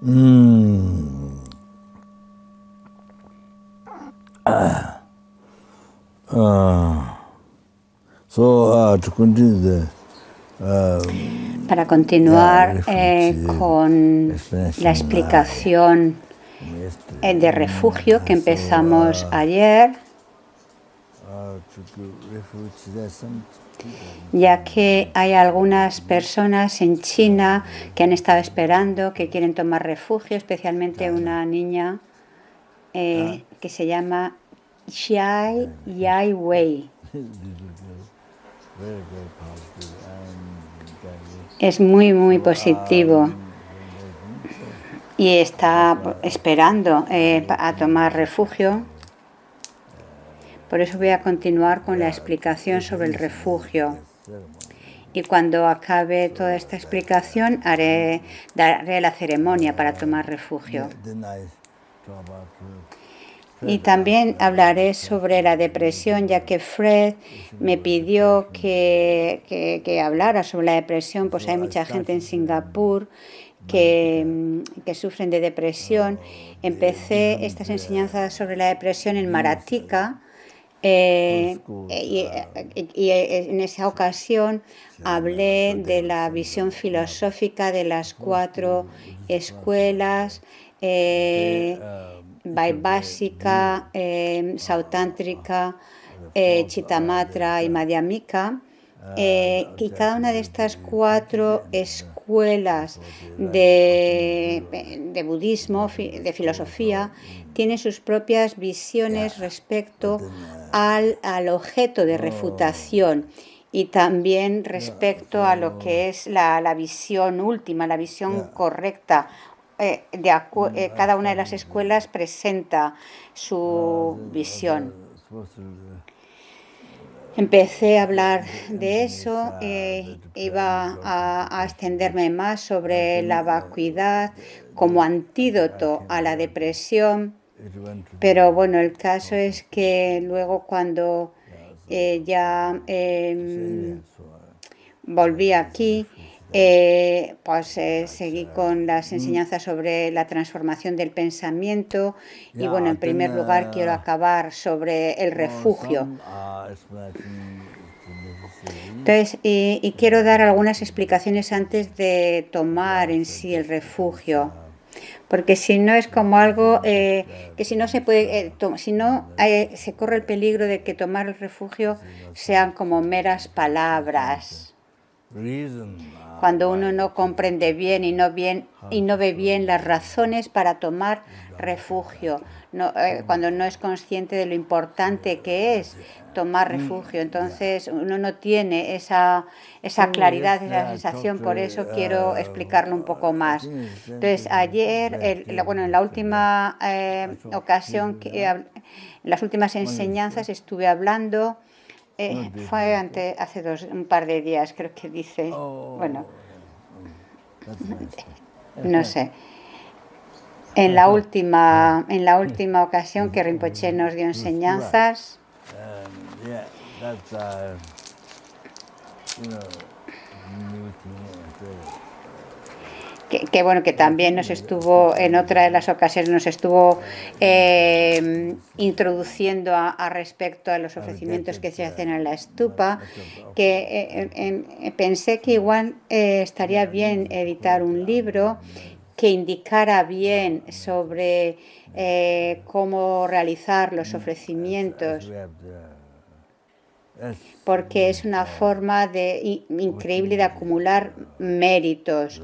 Mm. To continue para continuar con la explicación de refugio que empezamos ayer, ya que hay algunas personas en China que han estado esperando, que quieren tomar refugio, especialmente una niña que se llama Xiai Yai Wei. Es muy positivo y está esperando a tomar refugio. Por eso voy a continuar con la explicación sobre el refugio. Y cuando acabe toda esta explicación, daré la ceremonia para tomar refugio. Y también hablaré sobre la depresión, ya que Fred me pidió que hablara sobre la depresión, pues hay mucha gente en Singapur que sufren de depresión. Empecé estas enseñanzas sobre la depresión en Marathika y en esa ocasión hablé de la visión filosófica de las 4 escuelas, Vaibhásika, Sautántrica, Chittamatra y Madhyamika, y cada una de estas 4 escuelas de budismo, de filosofía, tiene sus propias visiones respecto al objeto de refutación y también respecto a lo que es la visión última, la visión correcta. Cada una de las escuelas presenta su visión. Empecé a hablar de eso, iba a extenderme más sobre la vacuidad como antídoto a la depresión, pero bueno, el caso es que luego cuando ya volví aquí, seguí con las enseñanzas sobre la transformación del pensamiento y bueno, en primer lugar quiero acabar sobre el refugio. Entonces, y quiero dar algunas explicaciones antes de tomar en sí el refugio, porque si no es como algo que si no se puede, si no se corre el peligro de que tomar el refugio sean como meras palabras. Cuando uno no comprende bien y no ve bien las razones para tomar refugio, cuando no es consciente de lo importante que es tomar refugio, entonces uno no tiene esa claridad, esa sensación. Por eso quiero explicarlo un poco más. Entonces ayer, en la última ocasión, en las últimas enseñanzas estuve hablando. Fue hace un par de días, creo que dice, bueno, no sé. En la última ocasión que Rinpoche nos dio enseñanzas, que bueno, que también nos estuvo, en otra de las ocasiones nos estuvo introduciendo a respecto a los ofrecimientos que se hacen en la estupa, que pensé que igual estaría bien editar un libro que indicara bien sobre cómo realizar los ofrecimientos, porque es una forma increíble de acumular méritos,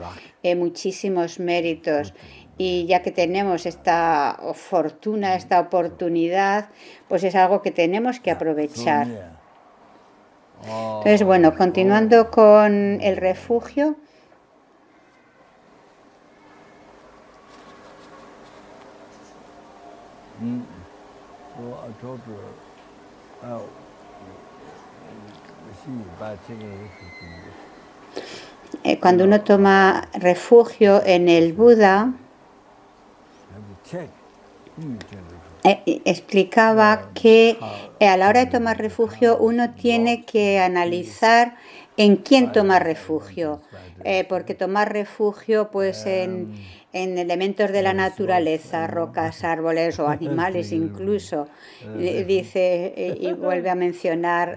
muchísimos méritos. Y ya que tenemos esta fortuna, esta oportunidad, pues es algo que tenemos que aprovechar. Entonces, bueno, continuando con el refugio. Cuando uno toma refugio en el Buda, explicaba que a la hora de tomar refugio uno tiene que analizar ¿En quién tomar refugio? Porque tomar refugio pues en elementos de la naturaleza, rocas, árboles o animales incluso. Dice y vuelve a mencionar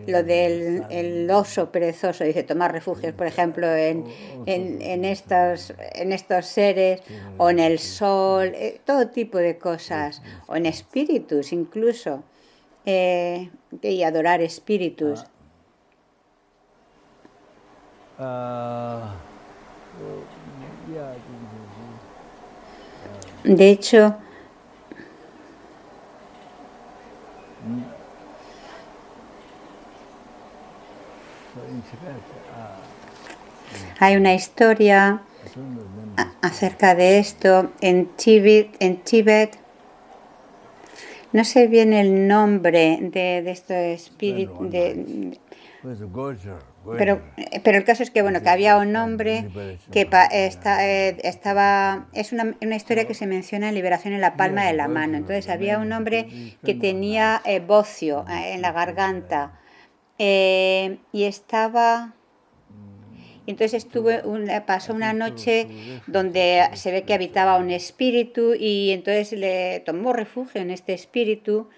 lo del el oso perezoso. Dice tomar refugios, por ejemplo, en estos seres o en el sol, todo tipo de cosas, o en espíritus incluso, y adorar espíritus. De hecho, hay una historia acerca de esto en Tíbet. No sé bien el nombre de este espíritu, pero el caso es que bueno, que había un hombre que estaba, es una historia que se menciona en Liberación en la palma de la mano. Entonces había un hombre que tenía bocio en la garganta y estaba. Y entonces pasó una noche donde se ve que habitaba un espíritu y entonces le tomó refugio en este espíritu,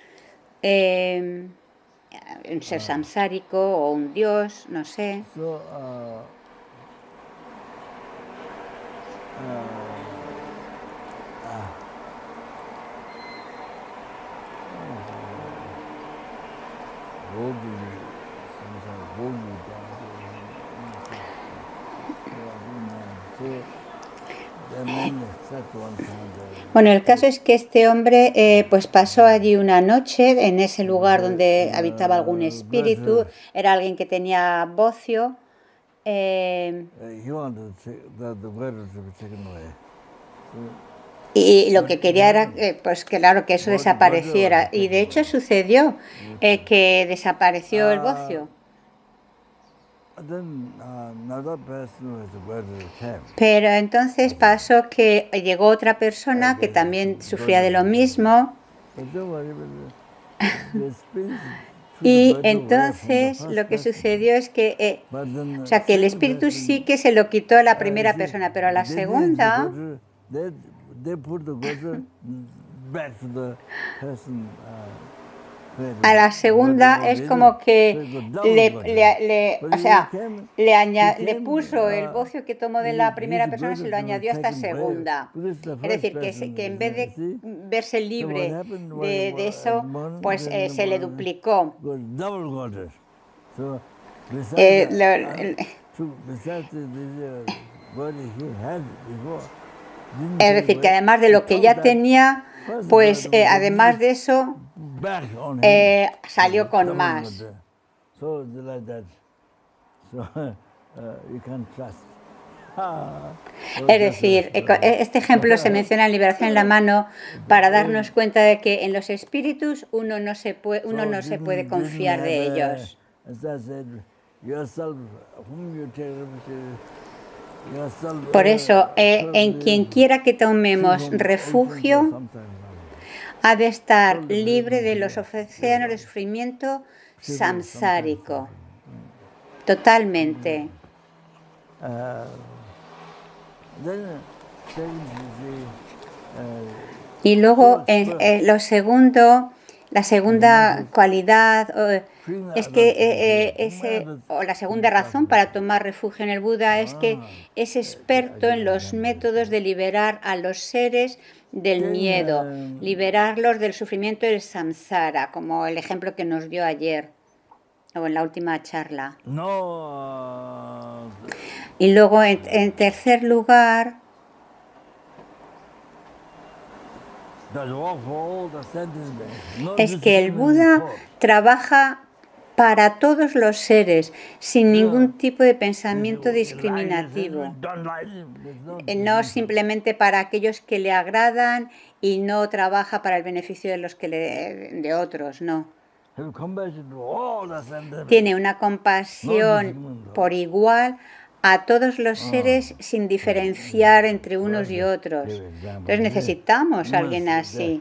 un ser samsárico o un dios, no sé. Bueno, el caso es que este hombre pues pasó allí una noche en ese lugar donde habitaba algún espíritu, era alguien que tenía bocio. Y lo que quería era, pues claro, que eso desapareciera. Y de hecho sucedió que desapareció el bocio. Pero entonces pasó que llegó otra persona que también sufría de lo mismo. Y entonces lo que sucedió es que, o sea, que el espíritu sí que se lo quitó a la primera persona, pero a la segunda, es como que le puso el bocio que tomó de la primera persona, se lo añadió a esta segunda. Es decir, que en vez de verse libre de eso, pues se le duplicó. Es decir, que además de lo que ya tenía, pues además de eso, salió con más. Es decir, este ejemplo se menciona en Liberación en la mano para darnos cuenta de que en los espíritus uno no se puede confiar de ellos. Por eso, en quien quiera que tomemos refugio, ha de estar libre de los océanos de sufrimiento samsárico. Totalmente. Y luego, la segunda cualidad es que o la segunda razón para tomar refugio en el Buda es que es experto en los métodos de liberar a los seres del miedo, liberarlos del sufrimiento del samsara, como el ejemplo que nos dio ayer o en la última charla. Y luego, en tercer lugar, es que el Buda trabaja para todos los seres, sin ningún tipo de pensamiento discriminativo. No simplemente para aquellos que le agradan y no trabaja para el beneficio de de otros, no. Tiene una compasión por igual a todos los seres sin diferenciar entre unos y otros. Entonces necesitamos a alguien así.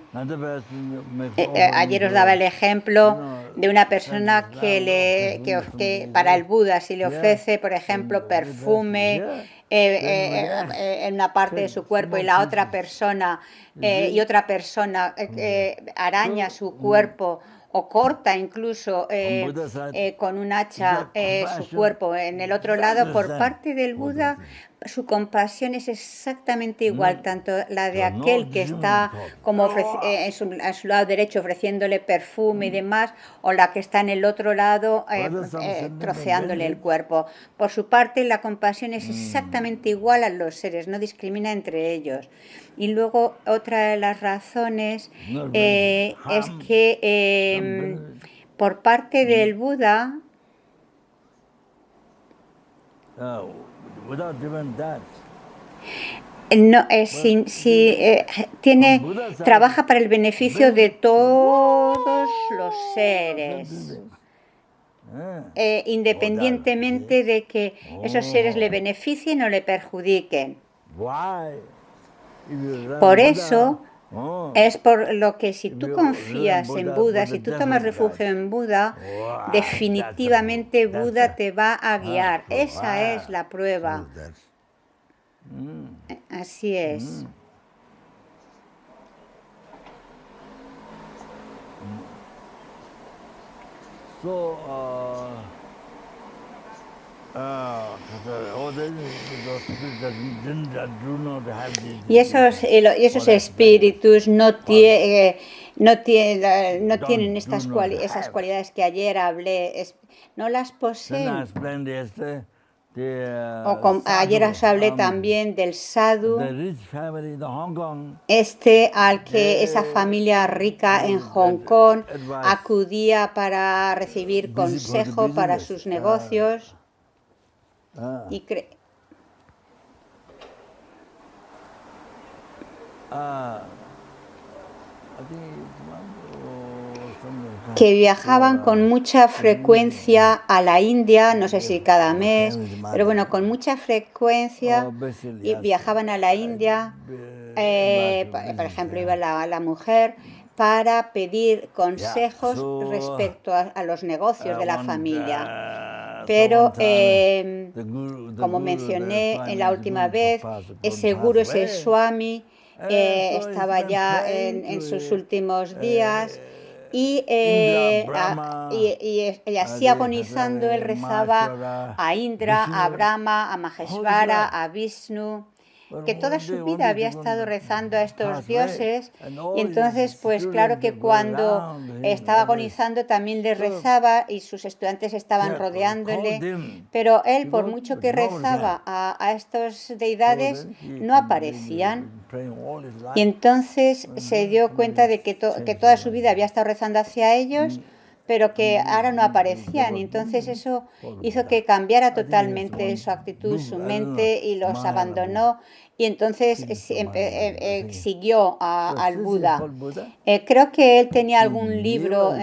Ayer os daba el ejemplo de una persona que para el Buda, si le ofrece, por ejemplo, perfume en una parte de su cuerpo y la otra persona araña su cuerpo o corta incluso con un hacha su cuerpo en el otro lado, por parte del Buda su compasión es exactamente igual, tanto la de aquel que está como a su lado derecho ofreciéndole perfume y demás, o la que está en el otro lado troceándole el cuerpo. Por su parte, la compasión es exactamente igual a los seres, no discrimina entre ellos. Y luego otra de las razones es que por parte del Buda no, trabaja para el beneficio de todos los seres, independientemente de que esos seres le beneficien o le perjudiquen. Por eso es por lo que si tú confías en Buda, si tú tomas refugio en Buda, definitivamente Buda te va a guiar. Esa es la prueba. Así es. Y esos espíritus no tienen esas cualidades que ayer hablé, no las poseen. Ayer os hablé también del sadhu, al que esa familia rica en Hong Kong acudía para recibir consejo para sus negocios. Y que viajaban con mucha frecuencia a la India, no sé si cada mes, pero bueno, con mucha frecuencia y viajaban a la India, por ejemplo, iba la mujer para pedir consejos respecto a los negocios de la familia. Pero, como mencioné en la última vez, ese gurú, ese swami, estaba ya en sus últimos días y así agonizando él rezaba a Indra, a Brahma, a Maheshvara, a Vishnu, que toda su vida había estado rezando a estos dioses, y entonces pues claro que cuando estaba agonizando también le rezaba y sus estudiantes estaban rodeándole, pero él, por mucho que rezaba a estos deidades, no aparecían. Y entonces se dio cuenta de que toda su vida había estado rezando hacia ellos, pero que ahora no aparecían, y entonces eso hizo que cambiara totalmente su actitud, su mente, y los abandonó, y entonces siguió al Buda. Creo que él tenía algún libro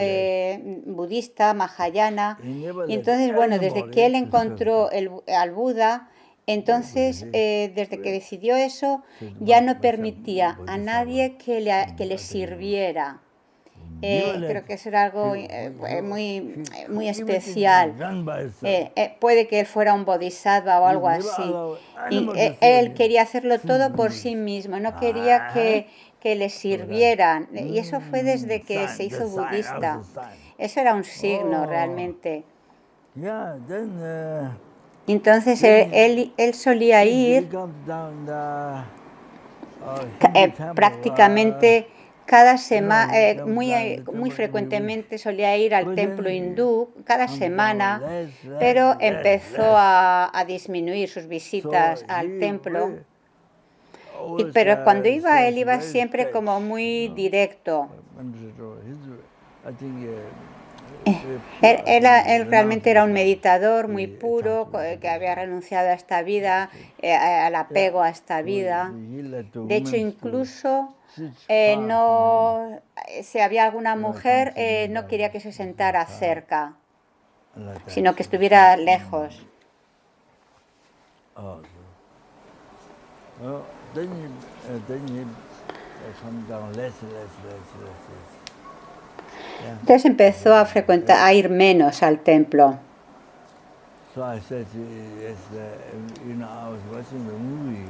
budista, Mahayana, y entonces, bueno, desde que él encontró al Buda, entonces, desde que decidió eso, ya no permitía a nadie que le sirviera. Creo que eso era algo muy especial. Puede que él fuera un bodhisattva o algo así. Y él quería hacerlo todo por sí mismo, no quería que le sirvieran. Y eso fue desde que se hizo budista. Eso era un signo realmente. Entonces él solía ir prácticamente cada semana, muy frecuentemente solía ir al templo hindú cada semana, pero empezó a disminuir sus visitas al templo. Pero cuando iba, él iba siempre como muy directo. Él realmente era un meditador muy puro, que había renunciado a esta vida, al apego a esta vida. De hecho, incluso si había alguna mujer, no quería que se sentara cerca, sino que estuviera lejos. Oh, then you come down less. Yeah. Entonces empezó a frecuentar, a ir menos al templo. So I said, yes, I was watching the movie.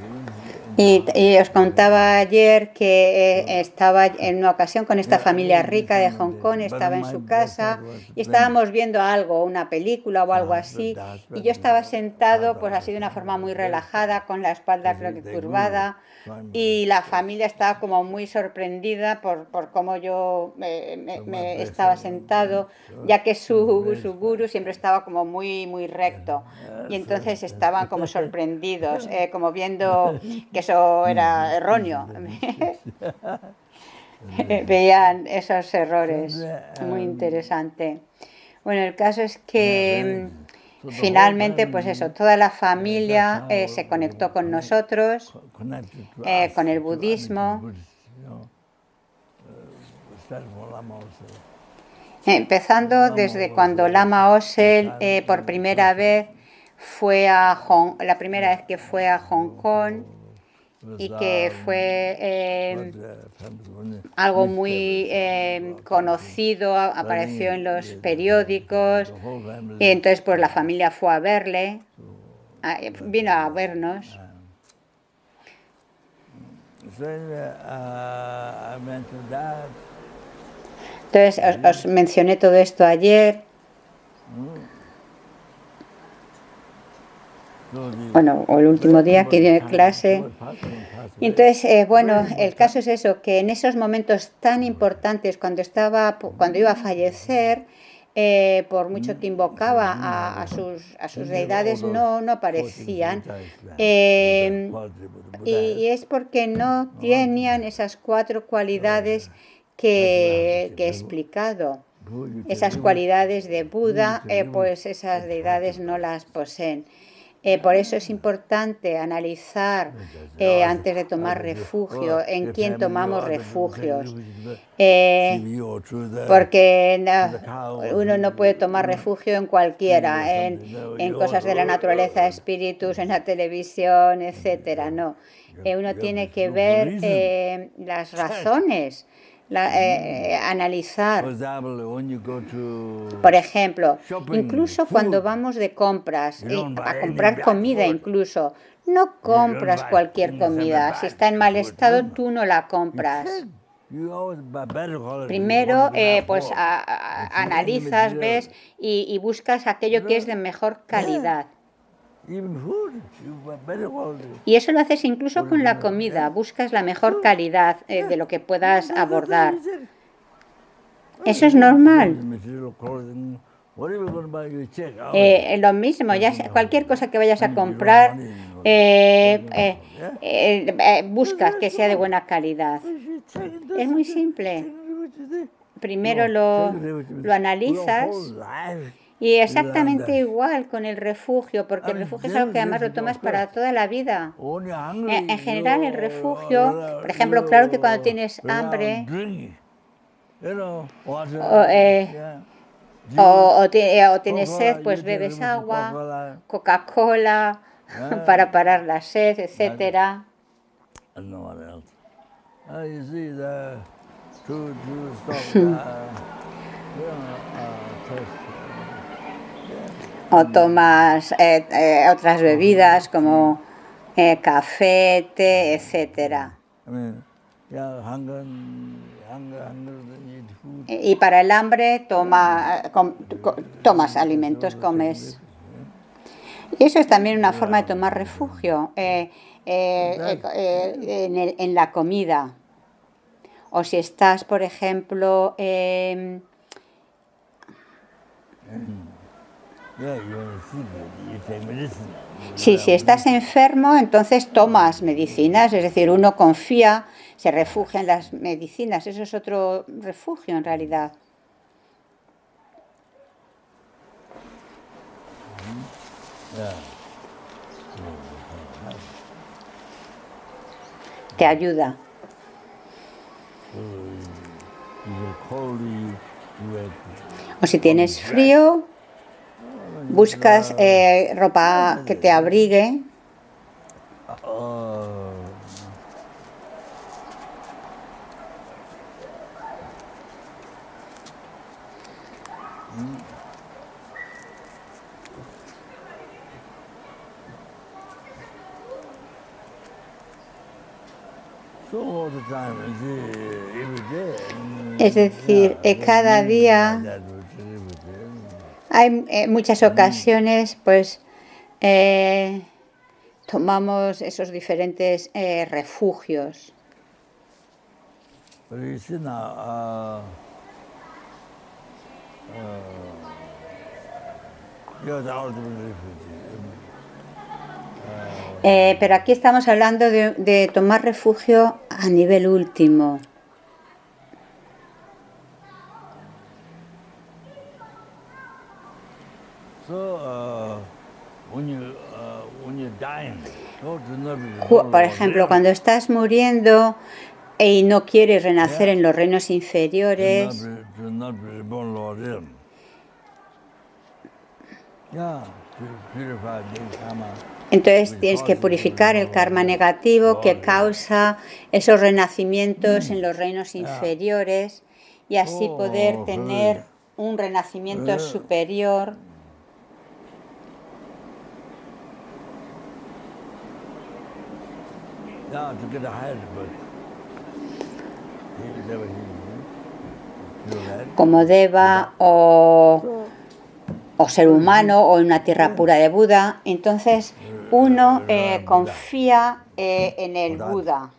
Y os contaba ayer que estaba en una ocasión con esta familia rica de Hong Kong, estaba en su casa y estábamos viendo algo, una película o algo así, y yo estaba sentado pues así de una forma muy relajada, con la espalda creo que curvada, y la familia estaba como muy sorprendida por cómo yo me estaba sentado, ya que su guru siempre estaba como muy recto. Y entonces estaban como sorprendidos, como viendo que eso era erróneo. Veían esos errores. Muy interesante. Bueno, el caso es que finalmente, pues eso, toda la familia se conectó con nosotros, con el budismo. Empezando desde cuando Lama Osel por primera vez la primera vez que fue a Hong Kong, y que fue algo muy conocido, apareció en los periódicos, y entonces pues la familia fue a verle, vino a vernos. Entonces os mencioné todo esto ayer. Bueno, o el último día que dio clase. Y entonces, bueno, el caso es eso, que en esos momentos tan importantes, cuando iba a fallecer, por mucho que invocaba a sus deidades, no aparecían. Y es porque no tenían esas 4 cualidades que he explicado. Esas cualidades de Buda, pues esas deidades no las poseen. Por eso es importante analizar antes de tomar refugio en quién tomamos refugios, porque uno no puede tomar refugio en cualquiera, en cosas de la naturaleza, espíritus, en la televisión, etcétera. No, uno tiene que ver las razones. Analizar. Por ejemplo, incluso cuando vamos de compras, a comprar comida incluso, no compras cualquier comida. Si está en mal estado, tú no la compras. Primero, pues analizas, ves y buscas aquello que es de mejor calidad. Y eso lo haces incluso con la comida, buscas la mejor calidad de lo que puedas abordar. Eso es normal. Lo mismo, cualquier cosa que vayas a comprar, buscas que sea de buena calidad. Es muy simple. Primero lo analizas. Y exactamente igual con el refugio, porque el refugio es algo que además lo tomas para toda la vida. En general, el refugio, por ejemplo, claro que cuando tienes hambre o tienes sed, pues bebes agua, Coca-Cola para parar la sed, etcétera. O tomas otras bebidas como café, té, etcétera. Y para el hambre tomas alimentos, comes. Y eso es también una forma de tomar refugio en la comida. O si estás, por ejemplo, si estás enfermo, entonces tomas medicinas, es decir, uno confía, se refugia en las medicinas, eso es otro refugio en realidad. Te ayuda. O si tienes frío, buscas ropa que te abrigue. Oh. So all the time, every day. Es decir, cada día hay muchas ocasiones, pues tomamos esos diferentes refugios. But you see now, you're the ultimate refugee. Pero aquí estamos hablando de tomar refugio a nivel último. So, when you're dying, Por ejemplo, cuando estás muriendo y no quieres renacer en los reinos inferiores, entonces tienes que purificar el karma negativo que causa esos renacimientos en los reinos inferiores y así poder tener un renacimiento superior. Como Deva o ser humano o en una tierra pura de Buda, entonces uno confía en el Buda.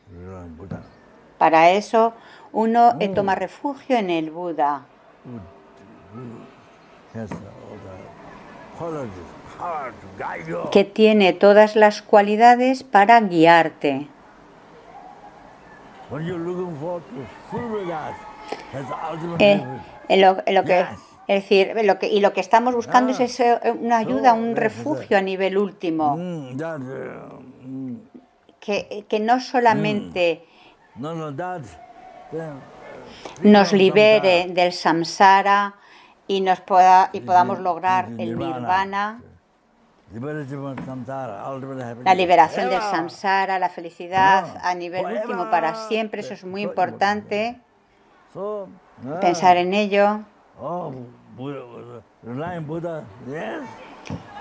Para eso uno toma refugio en el Buda, que tiene todas las cualidades para guiarte. Es decir, lo que estamos buscando es una ayuda, un refugio a nivel último, que no solamente nos libere del samsara y podamos lograr el nirvana, la liberación del samsara, la felicidad a nivel último para siempre. Eso es muy importante, pensar en ello.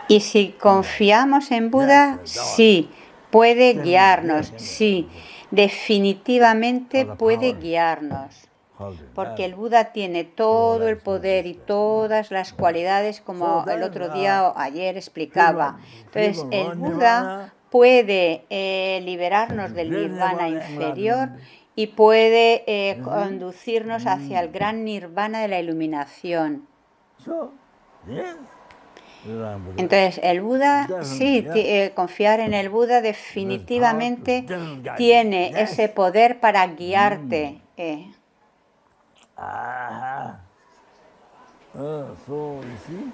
Y si confiamos en Buda, sí, puede guiarnos, sí, definitivamente puede guiarnos. Porque el Buda tiene todo el poder y todas las cualidades, como el otro día o ayer explicaba. Entonces, el Buda puede liberarnos del nirvana inferior y puede conducirnos hacia el gran nirvana de la iluminación. Entonces, el Buda, sí, confiar en el Buda definitivamente tiene ese poder para guiarte. So you see?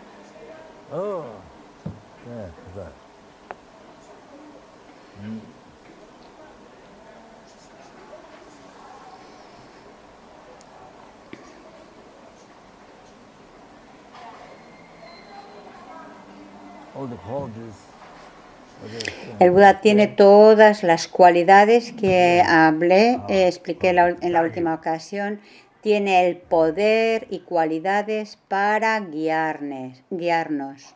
All the qualities. El Buda tiene todas las cualidades que expliqué en la última ocasión. Tiene el poder y cualidades para guiarnos.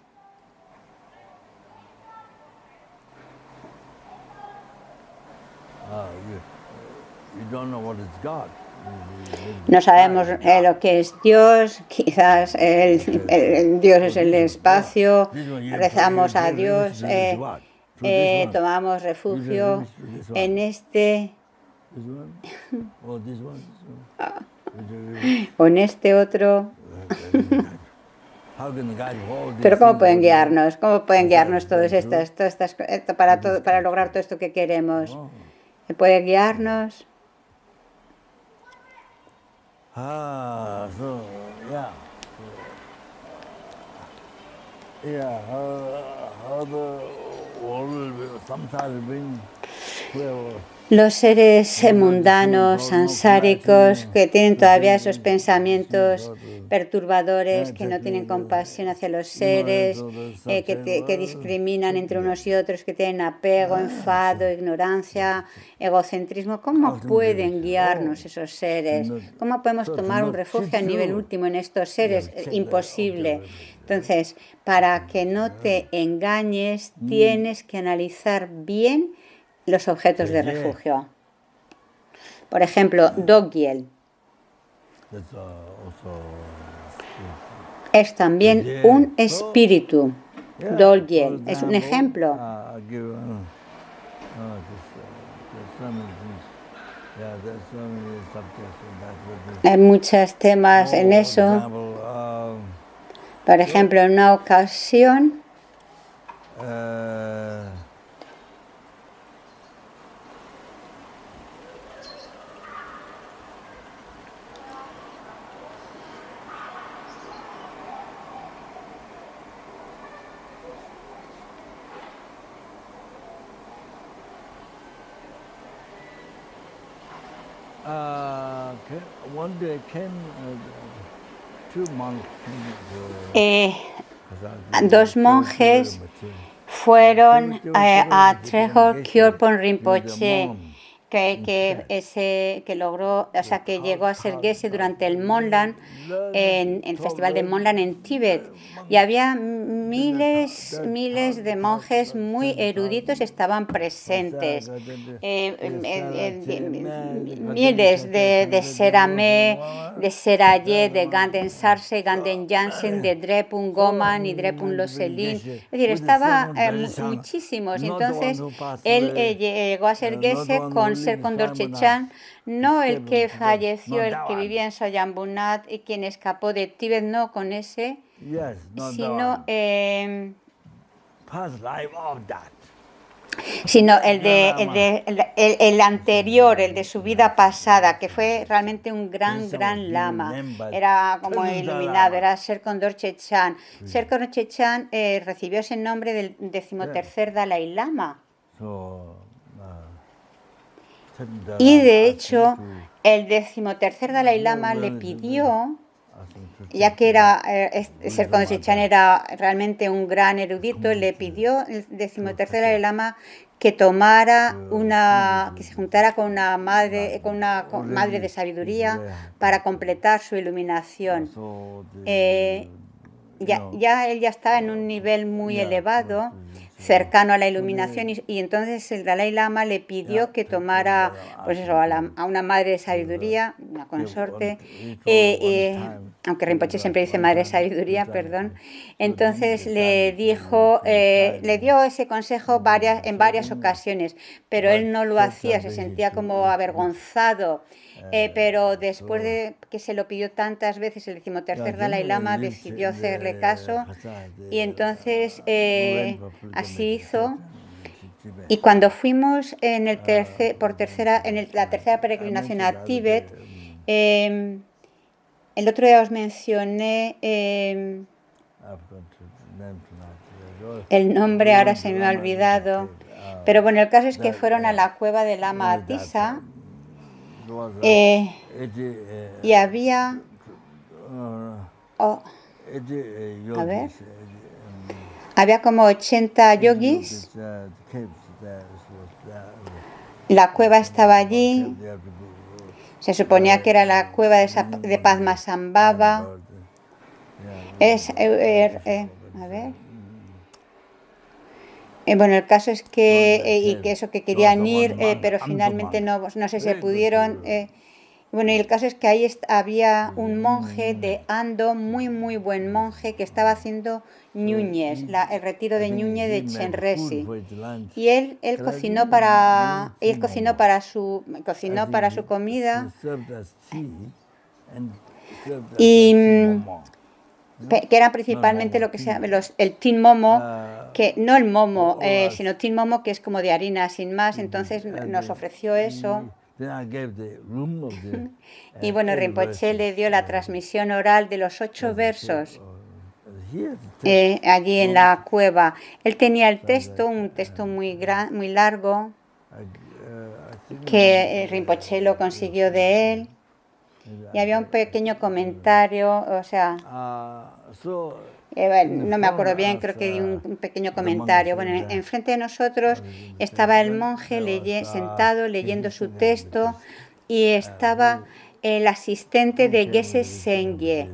No sabemos lo que es Dios, quizás el Dios es el espacio, rezamos a Dios, tomamos refugio en este o en este otro. Pero ¿cómo pueden guiarnos? ¿Cómo pueden guiarnos todas estas para lograr todo esto que queremos? ¿Puede guiarnos? So yeah. How the world samsara being whoever. Los seres mundanos, sansáricos, que tienen todavía esos pensamientos perturbadores, que no tienen compasión hacia los seres, que discriminan entre unos y otros, que tienen apego, enfado, ignorancia, egocentrismo. ¿Cómo pueden guiarnos esos seres? ¿Cómo podemos tomar un refugio a nivel último en estos seres? Imposible. Entonces, para que no te engañes, tienes que analizar bien los objetos de refugio. Por ejemplo, Doggyel es también un espíritu. Doggyel es un ejemplo. Hay muchos temas en eso. Por ejemplo, en una ocasión one day came two monks dos monjes fueron a Trejol Khyolpon Rinpoche, que logró, o sea, que llegó a ser Geshe durante el Monlan, en el festival de Monlan en Tíbet. Y había miles de monjes muy eruditos estaban presentes. Miles de Seramé, de Serayé, de Ganden Sarse, Ganden Jansen, de Drepung Goman y Drepung Loselin. Es decir, estaba muchísimos. Y entonces él llegó a ser Geshe con Ser Kondor Chechan, no el que falleció, el que vivía en Soyambunat y quien escapó de Tíbet, no con ese, sino el anterior, el de su vida pasada, que fue realmente un gran lama. Era como iluminado, era Ser Kondor Chechan. Ser Kondor Chechan recibió ese nombre del 13º Dalai Lama. Y de hecho, el 13º Dalai Lama le pidió, ya que Ser Kondor Chechan era realmente un gran erudito, le pidió el 13º Dalai Lama que se juntara con una madre de sabiduría para completar su iluminación. Él ya estaba en un nivel muy elevado, cercano a la iluminación, y entonces el Dalai Lama le pidió que tomara, pues eso, a una madre de sabiduría, una consorte, aunque Rinpoche siempre dice madre de sabiduría, perdón. Entonces le dio ese consejo en varias ocasiones, pero él no lo hacía, se sentía como avergonzado. Pero después de que se lo pidió tantas veces, el 13º Dalai Lama decidió hacerle caso, y entonces así hizo. Y cuando fuimos en la tercera peregrinación a Tíbet, el otro día os mencioné el nombre, ahora se me ha olvidado, pero bueno, el caso es que fueron a la cueva de Lama Atisa. Y había había como 80 yogis. La cueva estaba allí. Se suponía que era la cueva de Padmasambhava. Bueno, el caso es que querían ir, pero finalmente no sé si pudieron. Bueno, y el caso es que ahí había un monje de Ando, muy buen monje, que estaba haciendo ñuñes, el retiro de ñuñe de Chenresi. Y él cocinó para su comida, y que eran principalmente lo que se llama el tin momo, que no el momo, sino tin momo, que es como de harina sin más. Entonces nos ofreció eso. Y bueno, Rinpoche le dio la transmisión oral de los 8 versos allí en la cueva. Él tenía el texto, un texto muy largo, que Rinpoche lo consiguió de él. Y había un pequeño comentario, o sea, bueno, no me acuerdo bien, creo que di un pequeño comentario. Bueno, enfrente de nosotros estaba el monje sentado leyendo su texto y estaba el asistente de Geshe Sengye.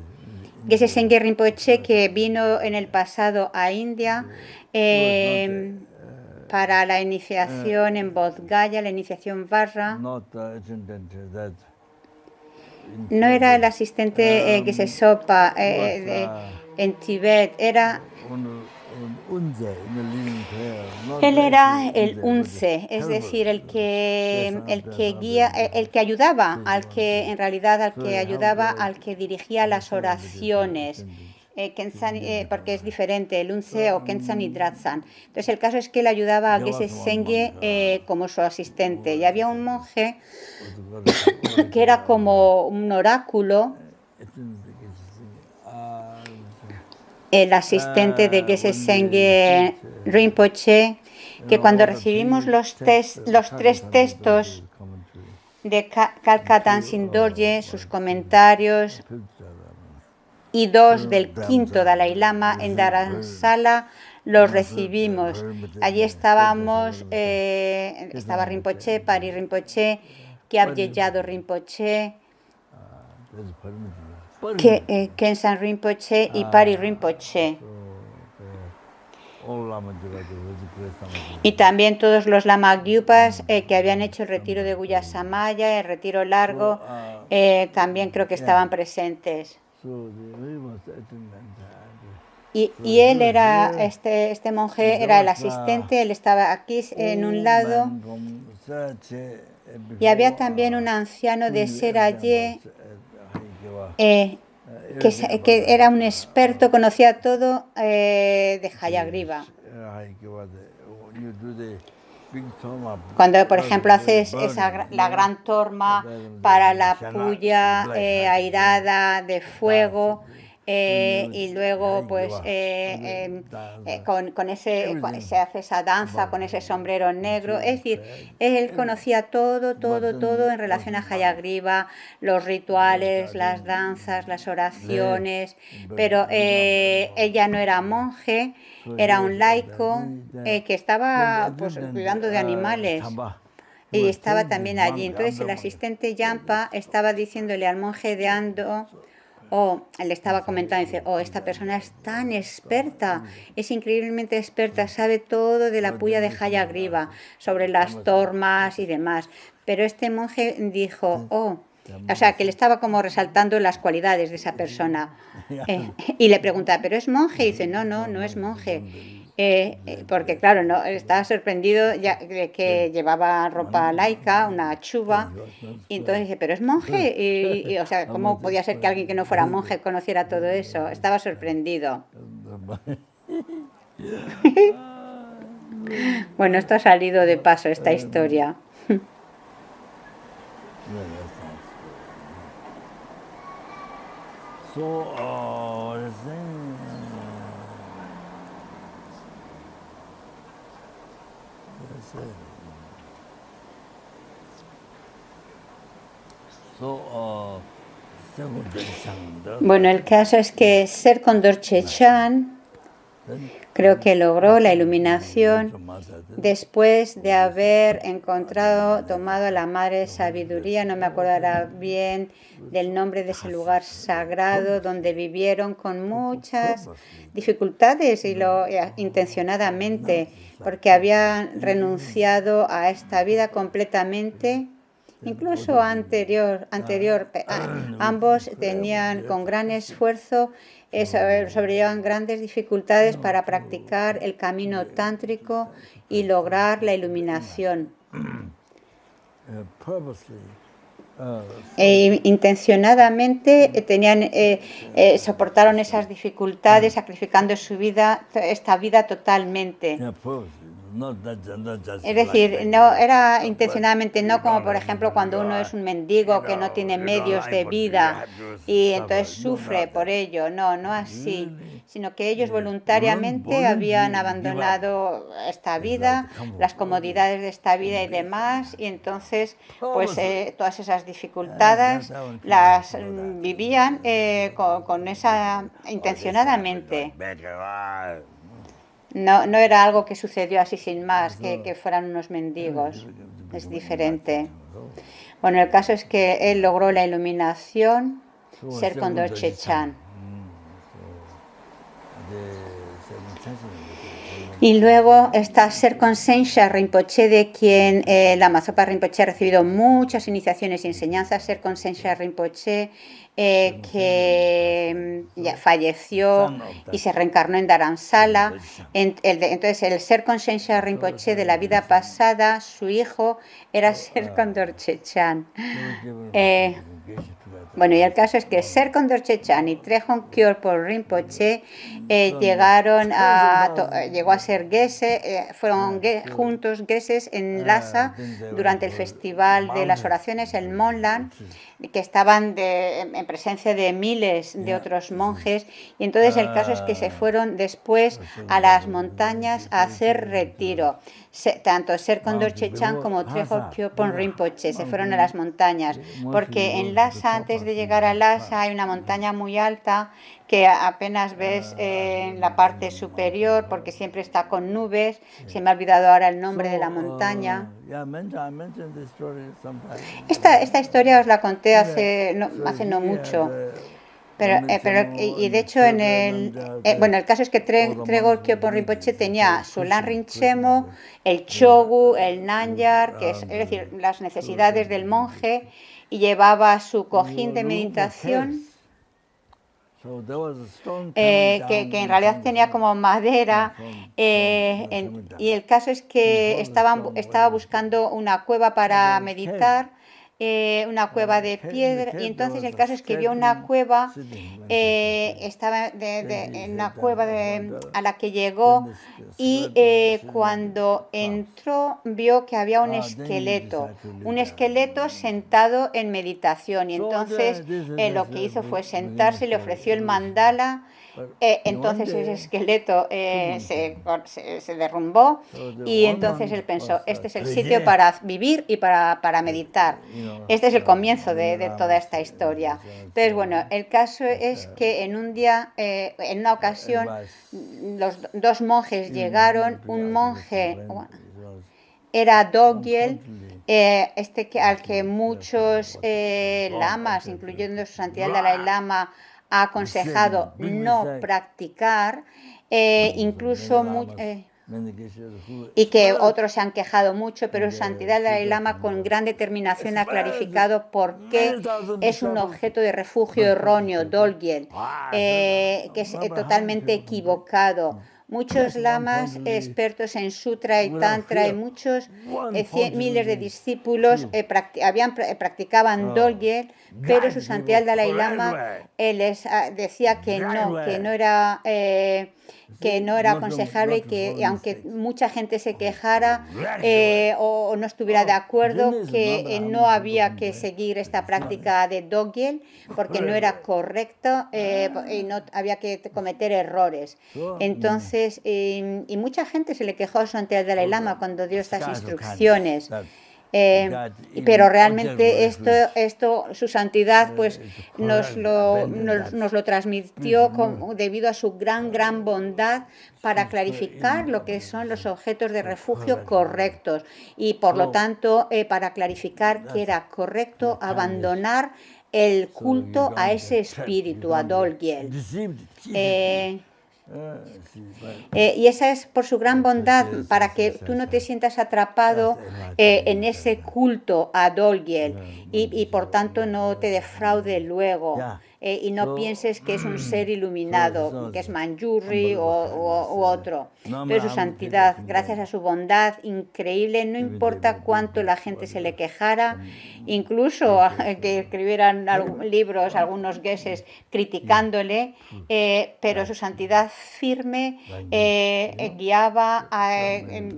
Geshe Sengye Rinpoche, que vino en el pasado a India para la iniciación en Bodh Gaya, la iniciación Varra. No era el asistente Geshe Sopa en Tibet, él era el unce, es decir, el que guía, el que ayudaba, al que ayudaba al que dirigía las oraciones. Porque es diferente el unce o Khensan y Dratsan. Entonces el caso es que él ayudaba a Geshe Sengye como su asistente. Y había un monje que era como un oráculo, el asistente de Geshe Sengye Rinpoche, que cuando recibimos los 3 textos de Kalka Dancing Dorje, sus comentarios, y 2 del quinto Dalai Lama en Dharamsala, los recibimos. Allí estábamos, estaba Rinpoche, Pari Rinpoche, Kyabje Yado Rinpoche, Khensan Rinpoche y Pari Rinpoche. Y también todos los Lama Gyupas que habían hecho el retiro de Guyasamaya, el retiro largo, también creo que estaban presentes. Y él era, este monje era el asistente, él estaba aquí en un lado, y había también un anciano de Seraye que era un experto, conocía todo de Hayagriva. Cuando, por ejemplo, haces la gran torma para la puya airada de fuego, y luego pues se hace esa danza con ese sombrero negro, es decir, él conocía todo en relación a Hayagriva, los rituales, las danzas, las oraciones, pero ella no era monje, era un laico que estaba pues cuidando de animales. Y estaba también allí. Entonces el asistente Yampa estaba diciéndole al monje de Ando, le estaba comentando, dice, esta persona es tan experta, es increíblemente experta, sabe todo de la puya de Hayagriva, sobre las tormas y demás. Pero este monje dijo, o sea, que le estaba como resaltando las cualidades de esa persona. Y le pregunta, ¿pero es monje? Y dice, no es monje. Porque claro, no estaba sorprendido ya de que llevaba ropa laica, una chuva, y entonces dice, pero es monje, y o sea, ¿cómo podía ser que alguien que no fuera monje conociera todo eso? Estaba sorprendido. Bueno, esto ha salido de paso, esta historia. Bueno, el caso es que Ser Condorche Chan creo que logró la iluminación después de haber tomado a la Madre Sabiduría, no me acordará bien del nombre de ese lugar sagrado donde vivieron con muchas dificultades y intencionadamente, porque habían renunciado a esta vida completamente. Incluso anterior, ambos tenían con gran esfuerzo, sobrellevaban grandes dificultades para practicar el camino tántrico y lograr la iluminación. Intencionadamente soportaron esas dificultades, sacrificando esta vida totalmente. Es decir, no era intencionadamente, no como por ejemplo cuando uno es un mendigo que no tiene medios de vida y entonces sufre por ello. No, no así, sino que ellos voluntariamente habían abandonado esta vida, las comodidades de esta vida y demás, y entonces pues todas esas dificultades las vivían con esa intencionadamente. No, no era algo que sucedió así sin más, que fueran unos mendigos. Es diferente. Bueno, el caso es que él logró la iluminación, ser Condorche Chan. Y luego está Serkon Sensha Rinpoche, de quien Lama Zopa Rinpoche ha recibido muchas iniciaciones y enseñanzas. Serkon Sensha Rinpoche, que ya falleció y se reencarnó en Dharamsala. Entonces, el Serkon Sensha Rinpoche de la vida pasada, su hijo era Serkon Dorche Chan. Bueno, y el caso es que Serkon Dorche Chan y Trejong Khyolpo Rinpoche llegó a ser Geshe, fueron juntos Geshes en Lhasa durante el festival de las oraciones, el Monlan, que estaban en presencia de miles de otros monjes, y entonces el caso es que se fueron después a las montañas a hacer retiro. Tanto Serkon Dorche Chan como Trejong Khyolpo Rinpoche se fueron a las montañas, porque en Lhasa, antes de llegar a Lhasa, hay una montaña muy alta que apenas ves en la parte superior porque siempre está con nubes. Se me ha olvidado ahora el nombre de la montaña. Esta historia os la conté hace no mucho. Y de hecho el caso es que Trejong Khyolpo Rinpoche tenía su Lan Rinchemo, el Chogu, el Nanyar, es decir, las necesidades del monje, y llevaba su cojín de meditación, que en realidad tenía como madera, y el caso es que estaba buscando una cueva para meditar, una cueva de piedra, y entonces el caso es que vio una cueva, estaba en una cueva a la que llegó, y cuando entró vio que había un esqueleto sentado en meditación, y entonces lo que hizo fue sentarse, le ofreció el mandala. Entonces ese esqueleto se derrumbó, y entonces él pensó, este es el sitio para vivir y para meditar. Este es el comienzo de toda esta historia. Entonces, bueno, el caso es que en una ocasión, los dos monjes llegaron. Un monje era Doggyel, al que muchos lamas, incluyendo su santidad el Dalai Lama, ha aconsejado no practicar, y que otros se han quejado mucho, pero su santidad el Dalai Lama con gran determinación ha clarificado por qué es un objeto de refugio erróneo, Doggyel, que es totalmente equivocado. Muchos lamas expertos en sutra y tantra y muchos miles de discípulos practicaban Doggyel, pero su santidad el Dalai Lama les decía que no era aconsejable, y aunque mucha gente se quejara o no estuviera de acuerdo, que no había que seguir esta práctica de Doggyel porque no era correcto, y no había que cometer errores. Entonces, y mucha gente se le quejó a su santidad Dalai Lama cuando dio estas instrucciones. Pero realmente esto su santidad pues nos lo transmitió debido a su gran bondad para clarificar lo que son los objetos de refugio correctos, y por lo tanto para clarificar que era correcto abandonar el culto a ese espíritu, a Doggyel. Y esa es por su gran bondad, para que tú no te sientas atrapado en ese culto a Doggyel, y por tanto no te defraude luego. y no pienses que es un ser iluminado, que es Manjuri u otro. Entonces su santidad, gracias a su bondad increíble, no importa cuánto la gente se le quejara, incluso que escribieran libros, algunos geses criticándole, pero su santidad firme guiaba,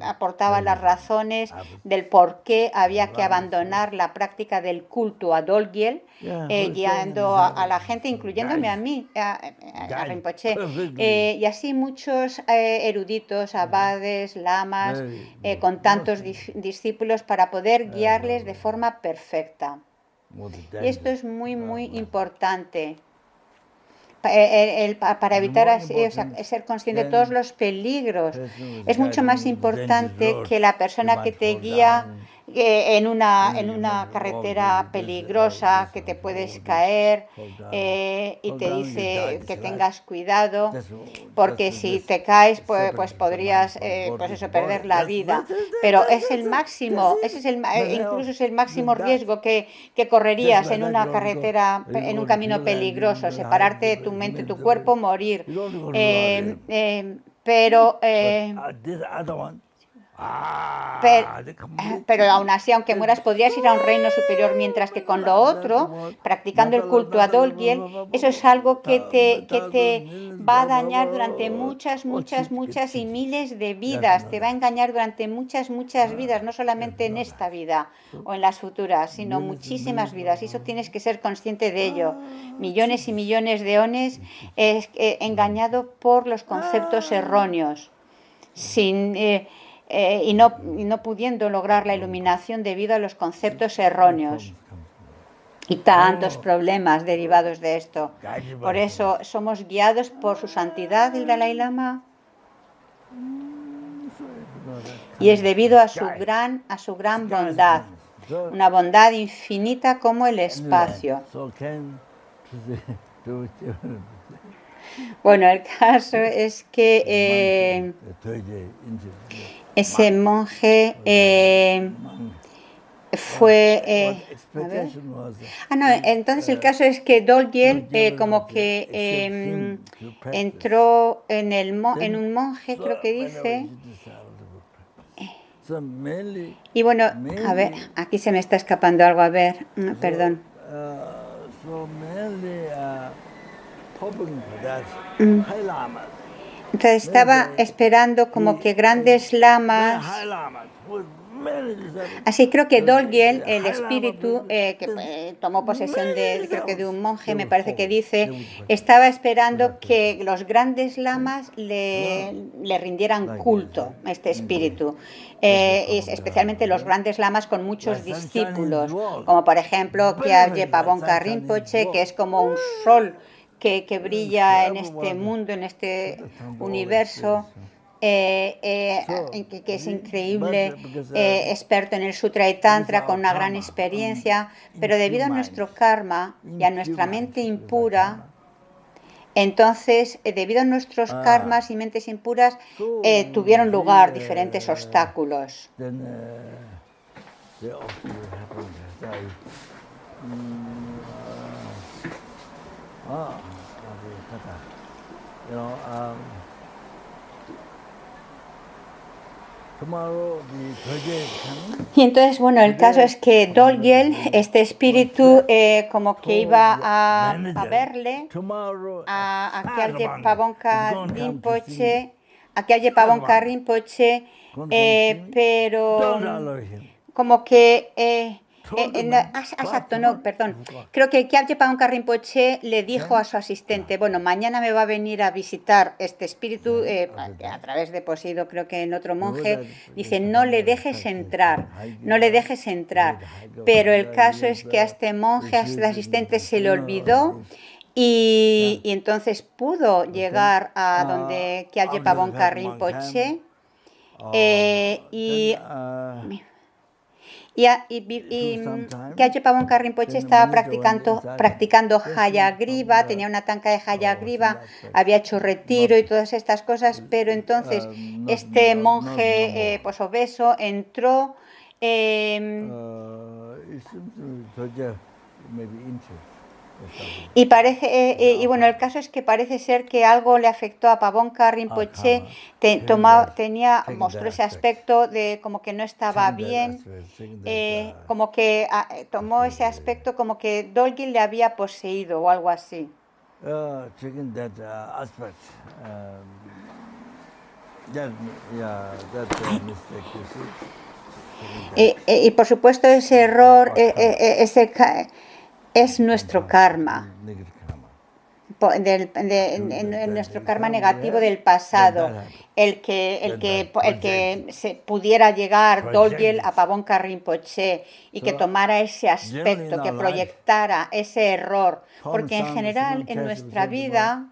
aportaba las razones del por qué había que abandonar la práctica del culto a Dolgyel, guiando a la gente, incluyéndome a mí, a Rinpoche, y así muchos eruditos, abades, lamas, con tantos discípulos para poder guiarles de forma perfecta. Y esto es muy, muy importante. Para evitar ser consciente de todos los peligros. Es mucho más importante que la persona que te guía en una carretera peligrosa, que te puedes caer y te dice que tengas cuidado, porque si te caes pues podrías perder la vida. Pero es el máximo, incluso es el máximo riesgo que correrías en una carretera, en un camino peligroso, separarte de tu mente, tu cuerpo, morir. Pero aún así, aunque mueras, podrías ir a un reino superior, mientras que con lo otro, practicando el culto a Dolgyel, eso es algo que te va a dañar durante muchas y miles de vidas, te va a engañar durante muchas vidas, no solamente en esta vida o en las futuras, sino muchísimas vidas, y eso tienes que ser consciente de ello. Millones y millones de ones engañado por los conceptos erróneos, y no pudiendo lograr la iluminación debido a los conceptos erróneos. Y tantos problemas derivados de esto. Por eso somos guiados por su santidad, el Dalai Lama. Y es debido a su gran bondad. Una bondad infinita como el espacio. Bueno, el caso es que ese monje fue... entonces el caso es que Dolgyel como que entró en un monje, creo que dice... Y bueno, a ver, aquí se me está escapando algo, a ver, perdón. Entonces estaba esperando como que grandes lamas. Así creo que Dolgyel, el espíritu que tomó posesión de un monje, me parece que dice, estaba esperando que los grandes lamas le rindieran culto a este espíritu, especialmente los grandes lamas con muchos discípulos, como por ejemplo Kyabje Pabongka Rinpoche, que es como un sol que brilla en este mundo, en este universo, que es increíble, experto en el Sutra y Tantra, con una gran experiencia, pero debido a nuestro karma y a nuestra mente impura, entonces, debido a nuestros karmas y mentes impuras, tuvieron lugar diferentes obstáculos. Y entonces, bueno, el caso es que Dolgyel, este espíritu, como que iba a verle a Kyabje Pabongka Rinpoche, pero como que... exacto, no, perdón. Creo que Kyabje Pabongka Rinpoche le dijo a su asistente, bueno, mañana me va a venir a visitar este espíritu a través de poseído, creo que en otro monje, dice, no le dejes entrar. Pero el caso es que a este monje, a este asistente se le olvidó y entonces pudo llegar a donde Kyabje Pabongka Rinpoche Kyabje Pabongka Rinpoche estaba practicando Hayagriva, tenía una tanca de Hayagriva, había hecho retiro y todas estas cosas, pero entonces este monje obeso entró Y parece, y bueno, el caso es que parece ser que algo le afectó a Pabonka Rinpoche, mostró ese aspecto de como que no estaba bien, como que tomó ese aspecto como que Dolgin le había poseído o algo así. Checking that aspect. That mistake, you see. Y por supuesto ese error, es nuestro karma. Negative karma. En nuestro karma negativo del pasado, el que se pudiera llegar Dolgyal a Pabonka Rinpoche y que tomara ese aspecto, que proyectara ese error, porque en general en nuestra vida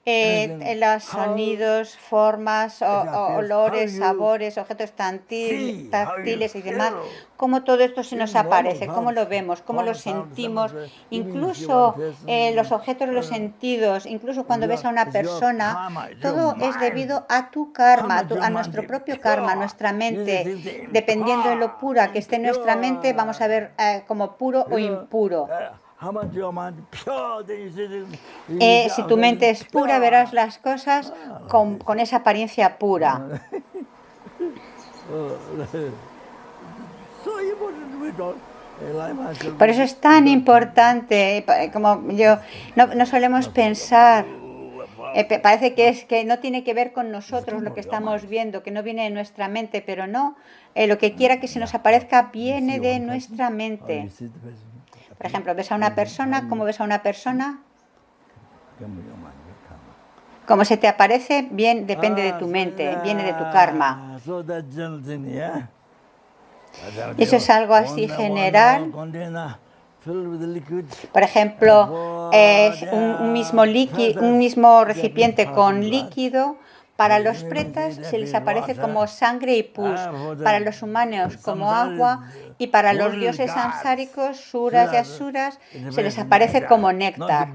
los sonidos, formas, olores, sabores, objetos táctiles y demás, cómo todo esto se nos aparece, cómo lo vemos, cómo lo sentimos, incluso los objetos de los sentidos, incluso cuando ves a una persona, todo es debido a tu karma, a nuestro propio karma, nuestra mente. Dependiendo de lo pura que esté nuestra mente, vamos a ver como puro o impuro. Si tu mente es pura, verás las cosas con esa apariencia pura. Por eso es tan importante, como no solemos pensar, parece que no tiene que ver con nosotros lo que estamos viendo, que no viene de nuestra mente, pero no, lo que quiera que se nos aparezca viene de nuestra mente. Por ejemplo, ves a una persona, ¿cómo ves a una persona? Como se te aparece, bien, depende de tu mente, viene de tu karma. Eso es algo así general. Por ejemplo, un mismo recipiente con líquido. Para los pretas se les aparece como sangre y pus, para los humanos como agua, y para los dioses samsáricos, suras y asuras, se les aparece como néctar.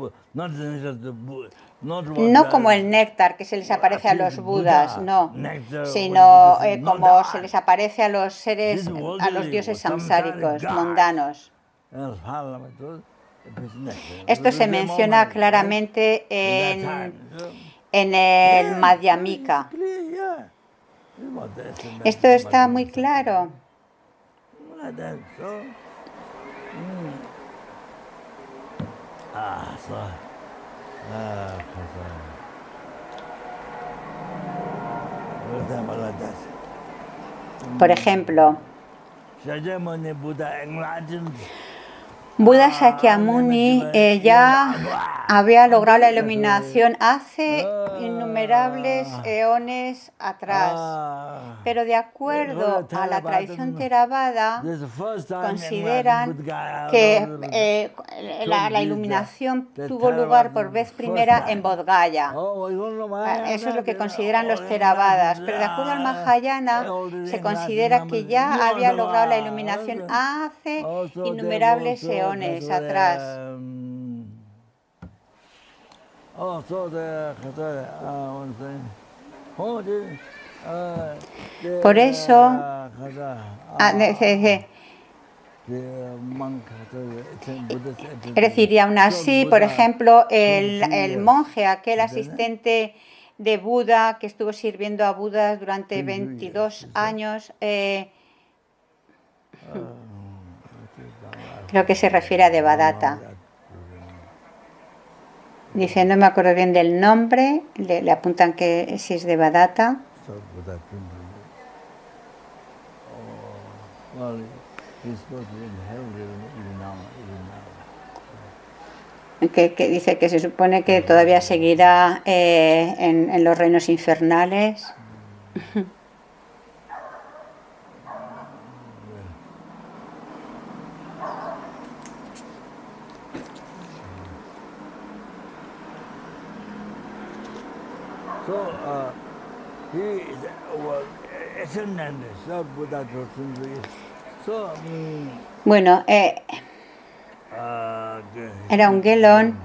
No como el néctar que se les aparece a los budas, no, sino como se les aparece a los seres, a los dioses samsáricos, mundanos. Esto se menciona claramente en el Madhyamika. Esto está muy claro. Por ejemplo, Buda Shakyamuni ya había logrado la iluminación hace innumerables eones atrás, pero de acuerdo a la tradición Theravada consideran que la iluminación tuvo lugar por vez primera en Bodh Gaya. Eso es lo que consideran los Theravadas, pero de acuerdo al Mahayana se considera que ya había logrado la iluminación hace innumerables eones atrás. Por eso, es decir, y aún así, por ejemplo, el monje, aquel asistente de Buda que estuvo sirviendo a Buda durante 22 años, creo que se refiere a Devadatta. Dice, no me acuerdo bien del nombre, le apuntan que si es Devadatta. Que dice que se supone que todavía seguirá en los reinos infernales. Bueno, era un gelón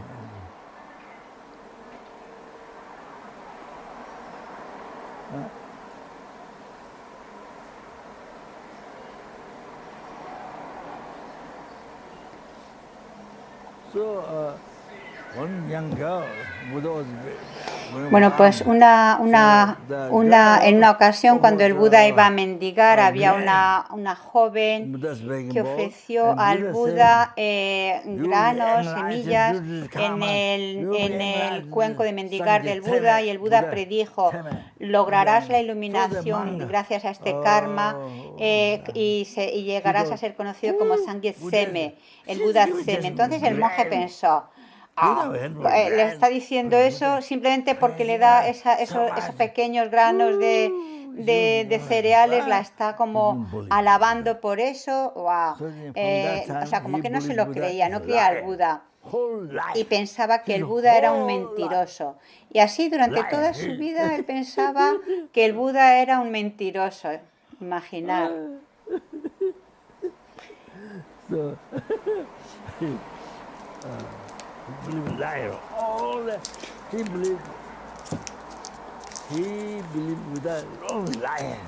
One young girl, Buddha was Bueno, pues en una ocasión cuando el Buda iba a mendigar, había una joven que ofreció al Buda granos, semillas en el cuenco de mendigar del Buda, y el Buda predijo: lograrás la iluminación gracias a este karma y llegarás a ser conocido como Sangye Seme, el Buda Seme. Entonces el monje pensó: le está diciendo eso simplemente porque le da esos pequeños granos de cereales, la está como alabando por eso. Wow. O sea, como que no se lo creía, no creía al Buda y pensaba que el Buda era un mentiroso. Y así durante toda su vida él pensaba que el Buda era un mentiroso. Imaginar.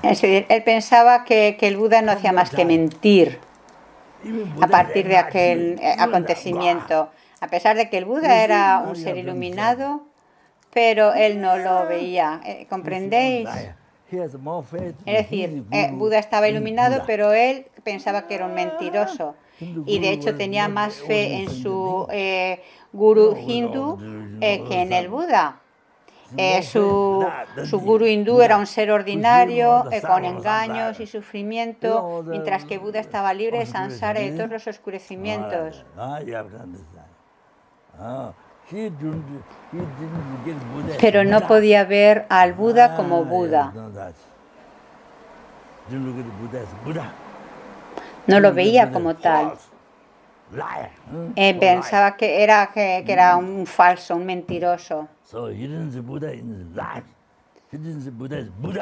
Es decir, él pensaba que el Buda no hacía más que mentir a partir de aquel acontecimiento, a pesar de que el Buda era un ser iluminado, pero él no lo veía. ¿Comprendéis? Es decir, Buda estaba iluminado, pero él pensaba que era un mentiroso, y de hecho tenía más fe en su gurú hindú que en el Buda. Su gurú hindú era un ser ordinario, con engaños y sufrimiento, mientras que Buda estaba libre de samsara y de todos los oscurecimientos. Pero no podía ver al Buda como Buda. No lo veía como tal. Pensaba que era un falso, un mentiroso.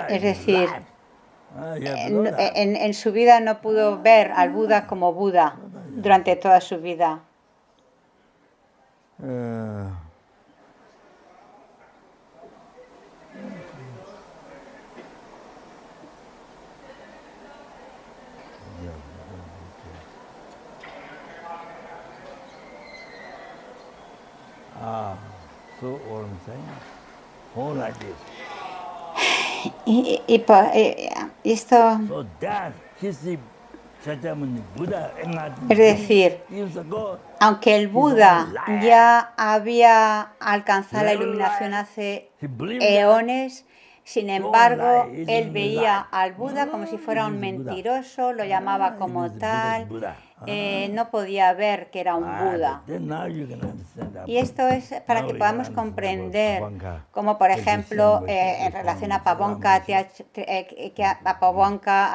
Es decir, en su vida no pudo ver al Buda como Buda durante toda su vida. Y esto, es decir, aunque el Buda ya había alcanzado la iluminación hace eones, sin embargo, él veía al Buda como si fuera un mentiroso, lo llamaba como tal, no podía ver que era un Buda. Y esto es para que podamos comprender cómo, por ejemplo, en relación a Pabonka,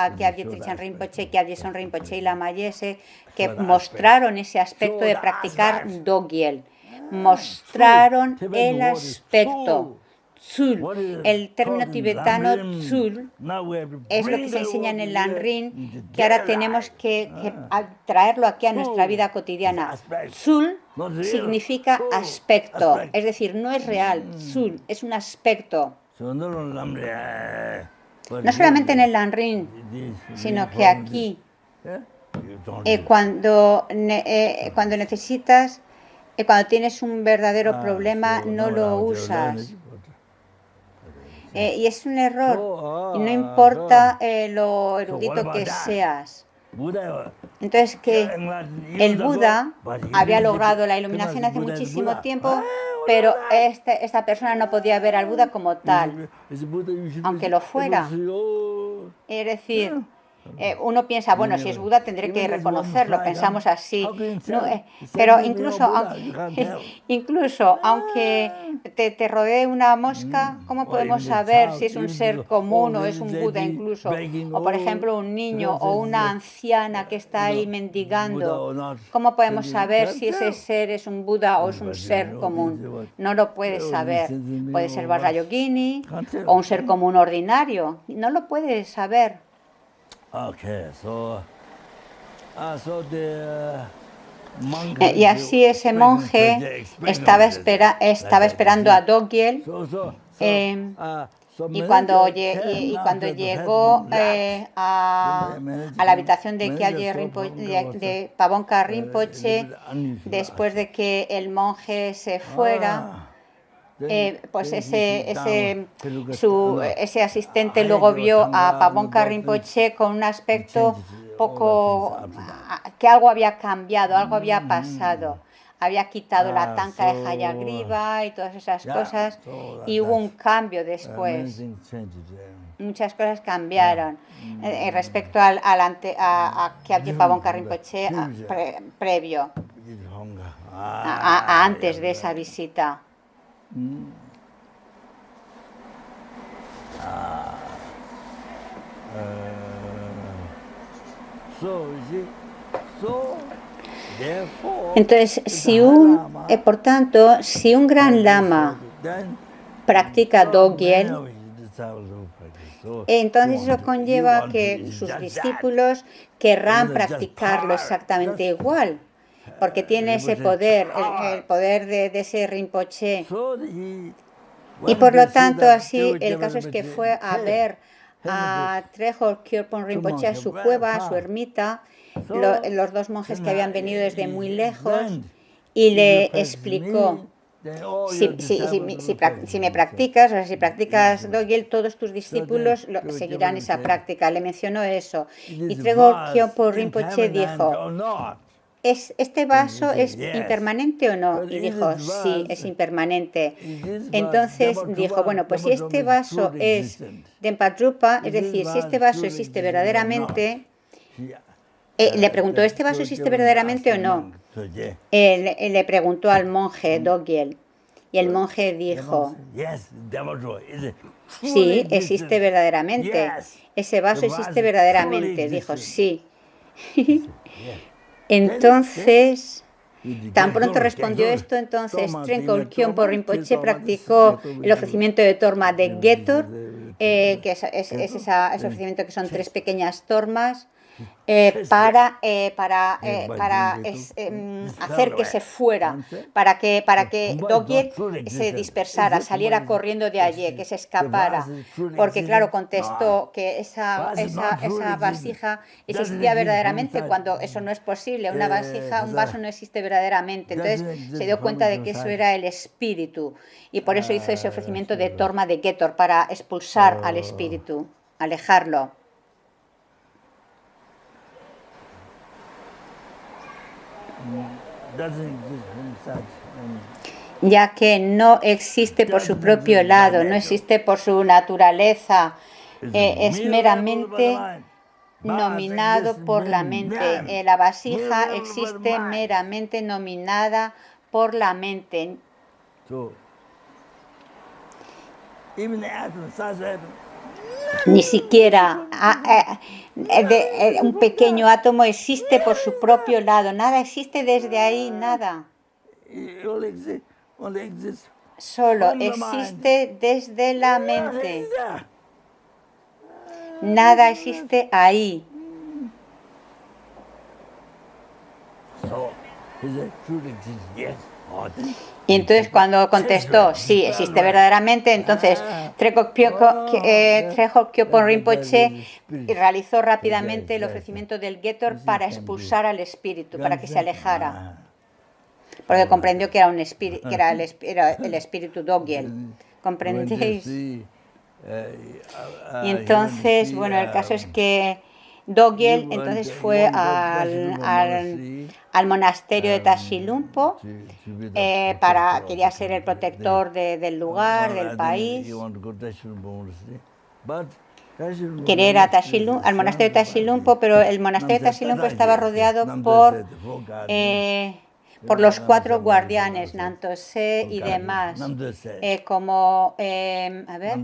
a Kyabje Trichan Rinpoche, Kyabje Son Rinpoche y Lama Yese, que mostraron ese aspecto de practicar Dogyel, mostraron el aspecto. Tsul, el término tibetano Tsul, es lo que se enseña en el Lanrin, que ahora tenemos que traerlo aquí a nuestra vida cotidiana. Tsul significa aspecto, es decir, no es real. Tsul es un aspecto. No solamente en el Lanrin, sino que aquí, cuando necesitas, cuando tienes un verdadero problema, no lo usas. Y es un error, y no importa lo erudito que seas. Entonces, que el Buda había logrado la iluminación hace muchísimo tiempo, pero esta persona no podía ver al Buda como tal, aunque lo fuera. Es decir, uno piensa, bueno, si es Buda tendré que reconocerlo, pensamos así. No, pero incluso aunque te rodee una mosca, ¿cómo podemos saber si es un ser común o es un Buda incluso? O por ejemplo un niño o una anciana que está ahí mendigando, ¿cómo podemos saber si ese ser es un Buda o es un ser común? No lo puedes saber. Puede ser Vajrayogini o un ser común ordinario, no lo puedes saber. Y así ese monje estaba esperando a Dogyel Y cuando llegó a la habitación de Kyalje de Pabongka Rinpoche, después de que el monje se fuera, pues ese asistente luego vio a Pabongka Rinpoche con un aspecto que algo había cambiado, algo había pasado. Había quitado la tanca de Hayagriva y todas esas cosas, y hubo un cambio después. Muchas cosas cambiaron respecto a Kyalje Pabongka Rinpoche previo, antes de esa visita. Entonces, por tanto, si un gran lama practica Dogyel, entonces eso conlleva que sus discípulos querrán practicarlo exactamente igual, porque tiene ese poder, el poder de ese Rinpoche. Y por lo tanto, así, el caso es que fue a ver a Trejol Kyopon Rinpoche a su cueva, a su ermita, los dos monjes que habían venido desde muy lejos, y le explicó: si me practicas, o sea, si practicas Dogyel, todos tus discípulos seguirán esa práctica. Le mencionó eso. Y Trejol Kyopon Rinpoche dijo: ¿este vaso es impermanente o no? Y dijo: sí, es impermanente. Entonces dijo: bueno, pues si este vaso es Denpa Drupa, es decir, si este vaso existe verdaderamente, le preguntó: ¿este vaso existe verdaderamente o no? Le preguntó al monje Dogyel, y el monje dijo: sí, existe verdaderamente. Ese vaso existe verdaderamente. Dijo: sí. Entonces, tan pronto respondió esto, entonces Trengkol Kyopon Rinpoche practicó el ofrecimiento de torma de Getor, que es ese ofrecimiento que son 3 pequeñas tormas, para hacer que se fuera, para que Dogyel se dispersara, saliera corriendo de allí, que se escapara, porque claro, contestó que esa vasija existía verdaderamente, cuando eso no es posible. Un vaso no existe verdaderamente. Entonces se dio cuenta de que eso era el espíritu, y por eso hizo ese ofrecimiento de torma de Getor, para expulsar al espíritu, alejarlo. Ya que no existe por su propio lado, no existe por su naturaleza, es meramente nominado por la mente. La vasija existe meramente nominada por la mente. Ni siquiera un pequeño átomo existe por su propio lado. Nada existe desde ahí, nada. Solo existe desde la mente. Nada existe ahí. Y entonces cuando contestó: sí, existe verdaderamente, entonces Trejol Kyopon Rinpoche realizó rápidamente el ofrecimiento del Getor para expulsar al espíritu, para que se alejara, porque comprendió que era el espíritu Dogyel. ¿Comprendéis? Y entonces, bueno, el caso es que Dogyel entonces fue al monasterio de Tashilhunpo, quería ser el protector del lugar, del país. Quería ir al monasterio de Tashilhunpo, pero el monasterio de Tashilhunpo estaba rodeado por los 4 guardianes, Nantose y demás, como, a ver,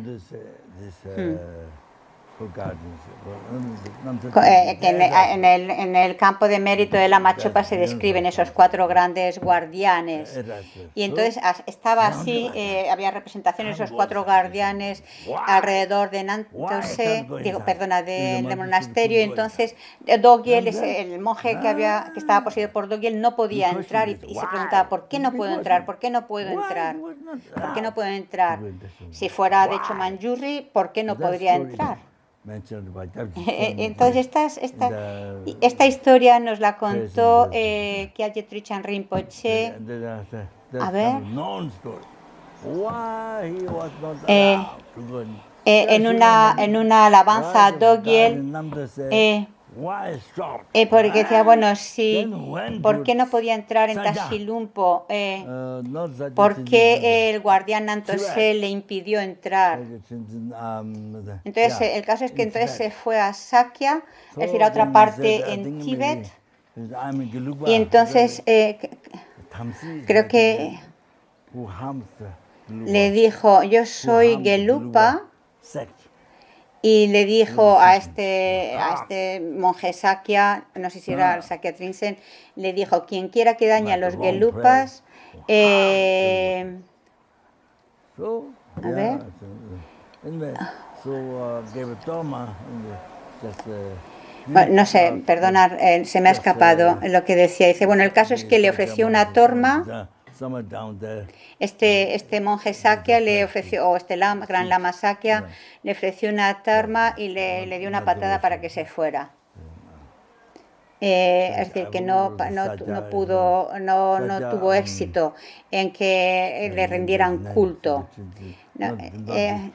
Que en el campo de mérito de la Machopa se describen esos 4 grandes guardianes. Y entonces estaba así, había representaciones de esos 4 guardianes alrededor de Nantose, del monasterio. Y entonces Dogiel, el monje que estaba poseído por Dogiel, no podía entrar y se preguntaba, ¿por qué no puedo entrar? ¿Por qué no puedo entrar? ¿Por qué no puedo entrar? Si fuera de hecho Manjusri, ¿por qué no podría entrar? Entonces esta historia nos la contó Kyalje Trichan Rinpoche. A ver. En una alabanza a Dogiel, porque decía, bueno, sí, ¿por qué no podía entrar en Tashilumpo? ¿Por qué el guardián Nantose le impidió entrar? Entonces, el caso es que entonces se fue a Sakya, es decir, a otra parte en Tíbet, y entonces creo que le dijo, yo soy Gelupa, y le dijo a este monje Sakya, no sé si era el Sakya Trinsen, le dijo, quien quiera que dañe a los Gelupas, a ver. Bueno, no sé, perdonad, se me ha escapado lo que decía. Dice, bueno, el caso es que le ofreció una torma. Este monje Sakya le ofreció, o gran lama Sakya, le ofreció una torma y le dio una patada para que se fuera. Es decir, que no tuvo éxito en que le rendieran culto.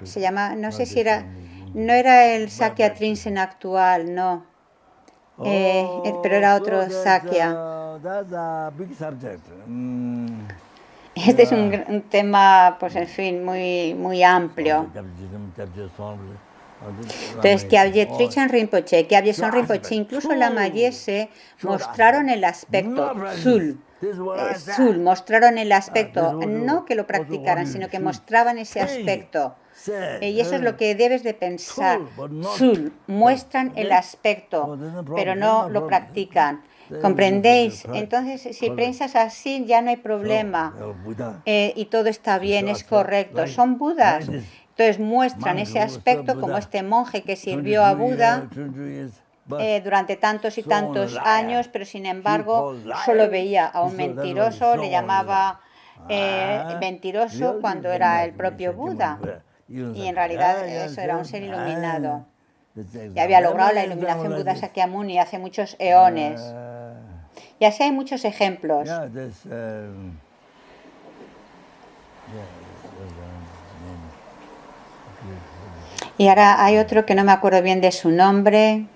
Se llama, no sé si era, no era el Sakya Trinsen actual, no. Pero era otro Sakya. Este es un tema, pues en fin, muy amplio. Entonces, Kyalje Trichan Rinpoche, Kyalje Son Rinpoche, incluso la Mayese mostraron el aspecto Zul, mostraron el aspecto, no que lo practicaran, sino que mostraban ese aspecto. Y eso es lo que debes de pensar. Zul, muestran el aspecto, pero no lo practican. ¿Comprendéis? Entonces, si piensas así, ya no hay problema. Y todo está bien, es correcto. Son Budas. Entonces muestran ese aspecto como este monje que sirvió a Buda durante tantos y tantos años, pero sin embargo solo veía a un mentiroso, le llamaba mentiroso cuando era el propio Buda. Y en realidad eso era un ser iluminado. Y había logrado la iluminación Buda Sakyamuni hace muchos eones. Y así hay muchos ejemplos. Y ahora hay otro que no me acuerdo bien de su nombre.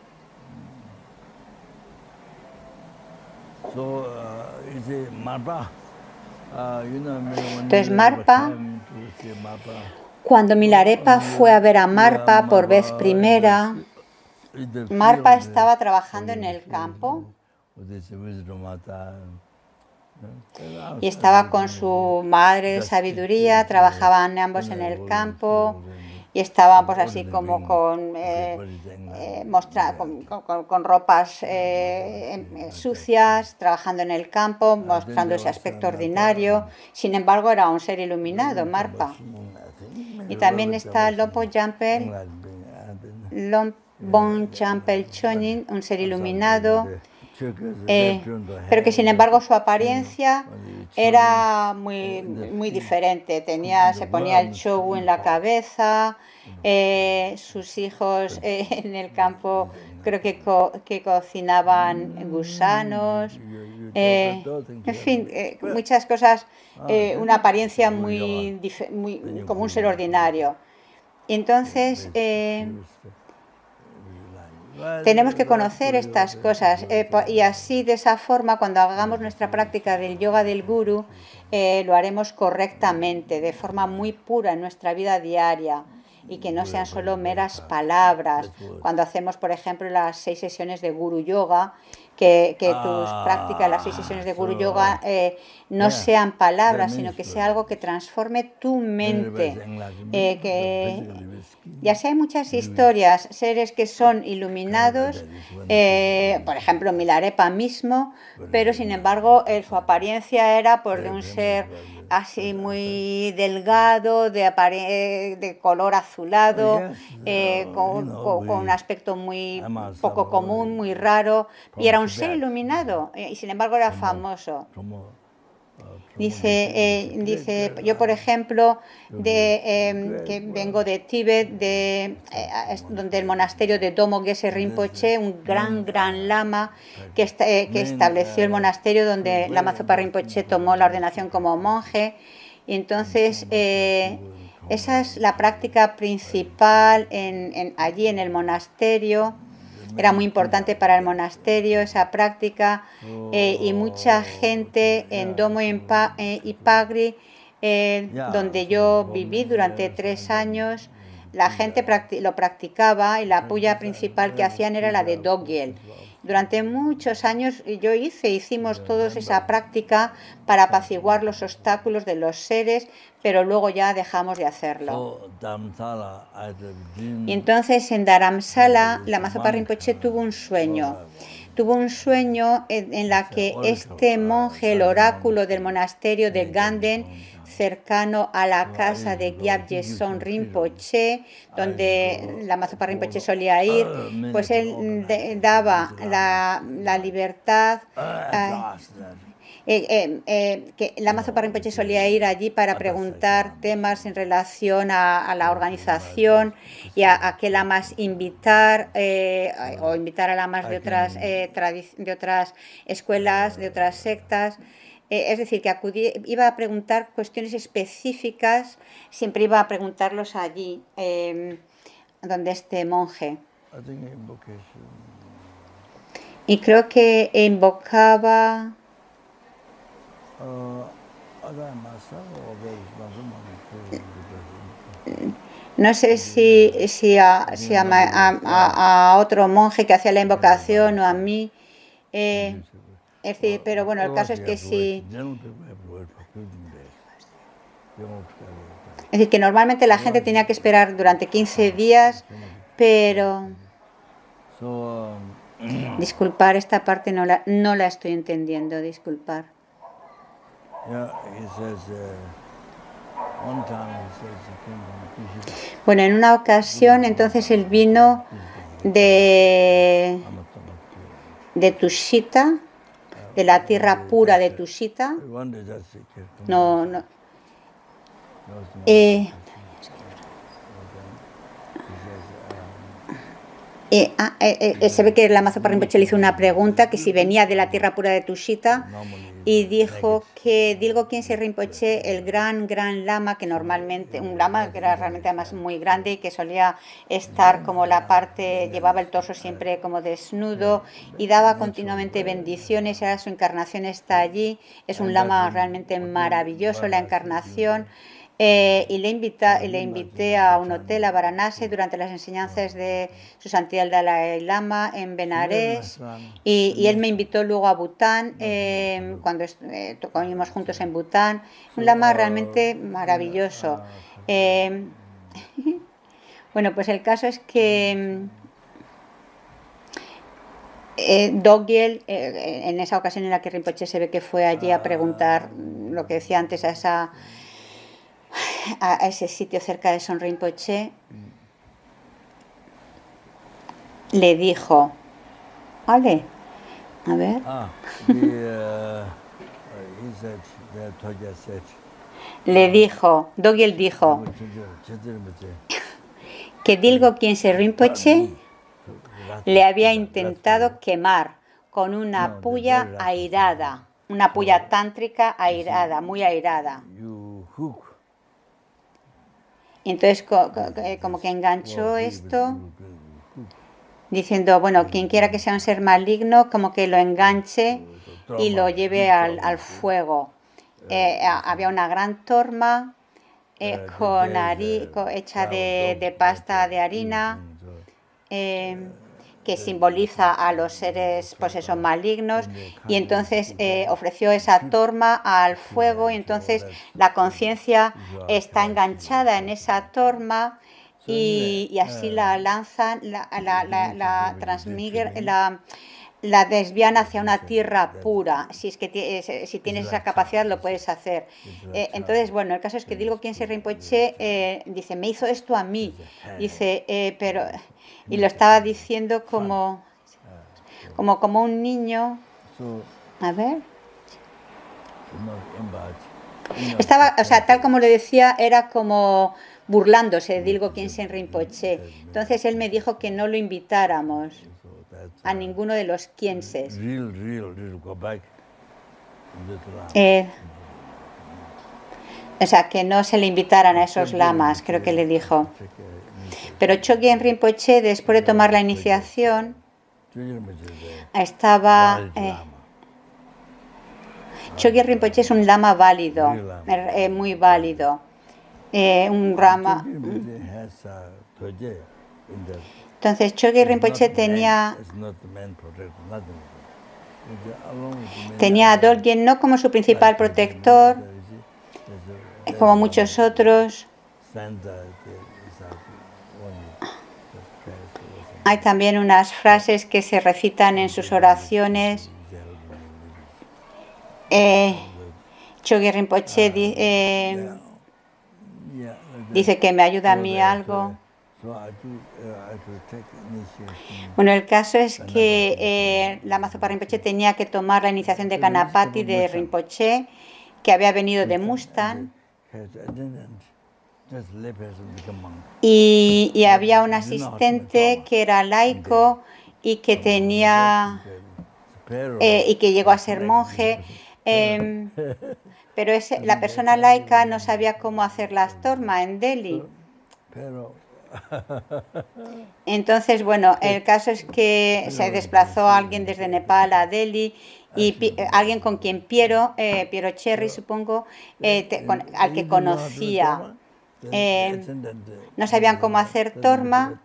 Entonces Marpa, cuando Milarepa fue a ver a Marpa por vez primera, Marpa estaba trabajando en el campo y estaba con su madre de sabiduría, trabajaban ambos en el campo y estaban pues así como con ropas sucias, trabajando en el campo, mostrando ese aspecto ordinario. Sin embargo, era un ser iluminado, Marpa. Y también está Lompo Jampel Chonin, un ser iluminado, pero que sin embargo su apariencia era muy diferente. Se ponía el chogu en la cabeza, sus hijos en el campo creo que cocinaban gusanos, en fin, muchas cosas, una apariencia muy como un ser ordinario. Y entonces tenemos que conocer estas cosas y así, de esa forma, cuando hagamos nuestra práctica del yoga del guru, lo haremos correctamente, de forma muy pura en nuestra vida diaria y que no sean solo meras palabras. Cuando hacemos, por ejemplo, las 6 sesiones de guru yoga, que tus prácticas, las 6 sesiones de Guru Yoga, no sean palabras, sino que sea algo que transforme tu mente. Ya sé, hay muchas historias, seres que son iluminados, por ejemplo, Milarepa mismo, pero sin embargo su apariencia era pues, de un ser así muy delgado, de color azulado, con un aspecto muy poco común, muy raro, y era un ser iluminado, y sin embargo era famoso. Dice, yo por ejemplo, que vengo de Tíbet, donde el monasterio de Domo Gyatso Rinpoche, un gran lama que estableció el monasterio donde Lama Zopa Rinpoche tomó la ordenación como monje. Y entonces esa es la práctica principal allí en el monasterio. Era muy importante para el monasterio esa práctica, y mucha gente en Domo y Pagri, donde yo viví durante 3 años, la gente lo practicaba y la puya principal que hacían era la de Dogyel. Durante muchos años hicimos todos esa práctica para apaciguar los obstáculos de los seres, pero luego ya dejamos de hacerlo. Y entonces en Dharamsala, Lama Zopa Rinpoche tuvo un sueño. Tuvo un sueño en la que este monje, el oráculo del monasterio de Ganden, cercano a la casa de Gyabje Son Rinpoche, donde Lama Zopa Rinpoche solía ir, pues él daba la libertad. Que Lama Zopa Rinpoche solía ir allí para preguntar temas en relación a la organización y a qué lamas invitar, o invitar a lamas de otras escuelas, de otras sectas. Es decir, que iba a preguntar cuestiones específicas, siempre iba a preguntarlos allí, donde este monje. Y creo que invocaba... No sé si a otro monje que hacía la invocación o a mí. Es decir, pero bueno, el caso es que sí. Es decir, que normalmente la gente tenía que esperar durante 15 días, pero... Disculpar, esta parte no la estoy entendiendo, disculpar. Bueno, en una ocasión, entonces él vino de Tushita, de la tierra pura de Tushita. Se ve que Lama Zopa Rinpoche le hizo una pregunta, que si venía de la tierra pura de Tushita, y dijo que Dilgo Khyentse Rinpoche, el gran lama, que normalmente, un lama que era realmente además muy grande y que solía estar como llevaba el torso siempre como desnudo y daba continuamente bendiciones, ahora su encarnación está allí, es un lama realmente maravilloso la encarnación. Y le invité a un hotel a Varanasi durante las enseñanzas de su santidad el Dalai Lama en Benares, y él me invitó luego a Bután, cuando comimos juntos en Bután, un lama realmente maravilloso. Bueno, pues el caso es que Dogyel, en esa ocasión en la que Rinpoche se ve que fue allí a preguntar lo que decía antes a ese sitio cerca de Son Rinpoche, le dijo, vale, a ver. Le dijo, Dogyel dijo, que Dilgo Khyentse Rinpoche le había intentado quemar con una puya airada, una puya tántrica airada, muy airada. Y entonces como que enganchó esto, diciendo, bueno, quien quiera que sea un ser maligno, como que lo enganche y lo lleve al fuego. Había una gran torma hecha de pasta de harina, que que simboliza a los seres, pues esos malignos, y entonces ofreció esa torma al fuego, y entonces la conciencia está enganchada en esa torma, y así la lanzan, la desvían hacia una tierra pura. Si es que si tienes esa capacidad lo puedes hacer. Entonces, bueno, el caso es que Dilgo Khyentse Rinpoche dice, me hizo esto a mí, dice, pero, y lo estaba diciendo como un niño. A ver. Estaba, o sea, tal como le decía, era como burlándose de Dilgo Khyentse Rinpoche. Entonces él me dijo que no lo invitáramos a ninguno de los Khyentses. O sea, que no se le invitaran a esos lamas, creo que le dijo. Pero Chögyam Rinpoche, después de tomar la iniciación, estaba... Chögyam Rinpoche es un lama válido, muy válido. Un rama... Entonces, Chögyam Rinpoche tenía a Dolgen no como su principal protector, como muchos otros. Hay también unas frases que se recitan en sus oraciones. Chögyam Rinpoche dice que me ayuda a mí algo. Bueno, el caso es que Lama Zopa Rinpoche tenía que tomar la iniciación de Ganapati de Rinpoche, que había venido de Mustang, y había un asistente que era laico y que tenía y que llegó a ser monje, pero la persona laica no sabía cómo hacer las tormas en Delhi. Entonces, bueno, el caso es que se desplazó alguien desde Nepal a Delhi, y alguien con quien Piero Cherry, supongo, al que conocía, no sabían cómo hacer torma.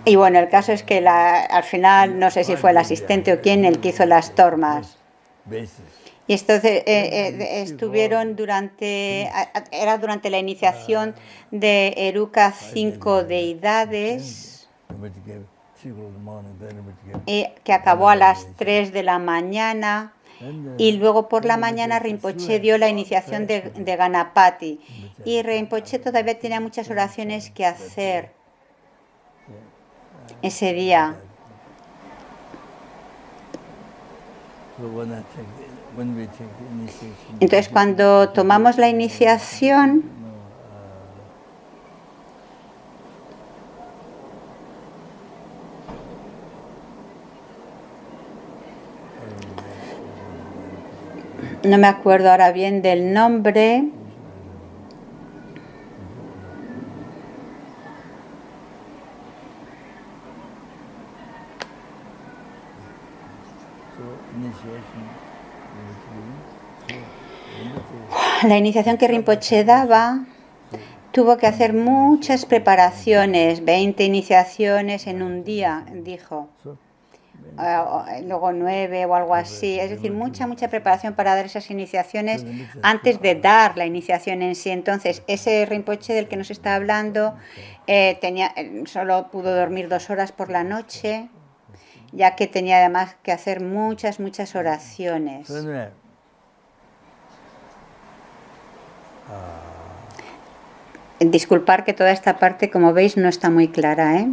Y bueno, el caso es que al final, no sé si fue el asistente o quién el que hizo las tormas. Y entonces estuvieron era durante la iniciación de Eruca 5 deidades, que acabó a las 3 de la mañana, y luego por la mañana Rinpoche dio la iniciación de Ganapati, y Rinpoche todavía tenía muchas oraciones que hacer ese día. Entonces, cuando tomamos la iniciación, no me acuerdo ahora bien del nombre. La iniciación que Rinpoche daba, tuvo que hacer muchas preparaciones, 20 iniciaciones en un día, dijo. Luego 9 o algo así, es decir, mucha preparación para dar esas iniciaciones antes de dar la iniciación en sí. Entonces, ese Rinpoche del que nos está hablando solo pudo dormir 2 horas por la noche, ya que tenía además que hacer muchas oraciones. Disculpar que toda esta parte, como veis, no está muy clara, ¿eh?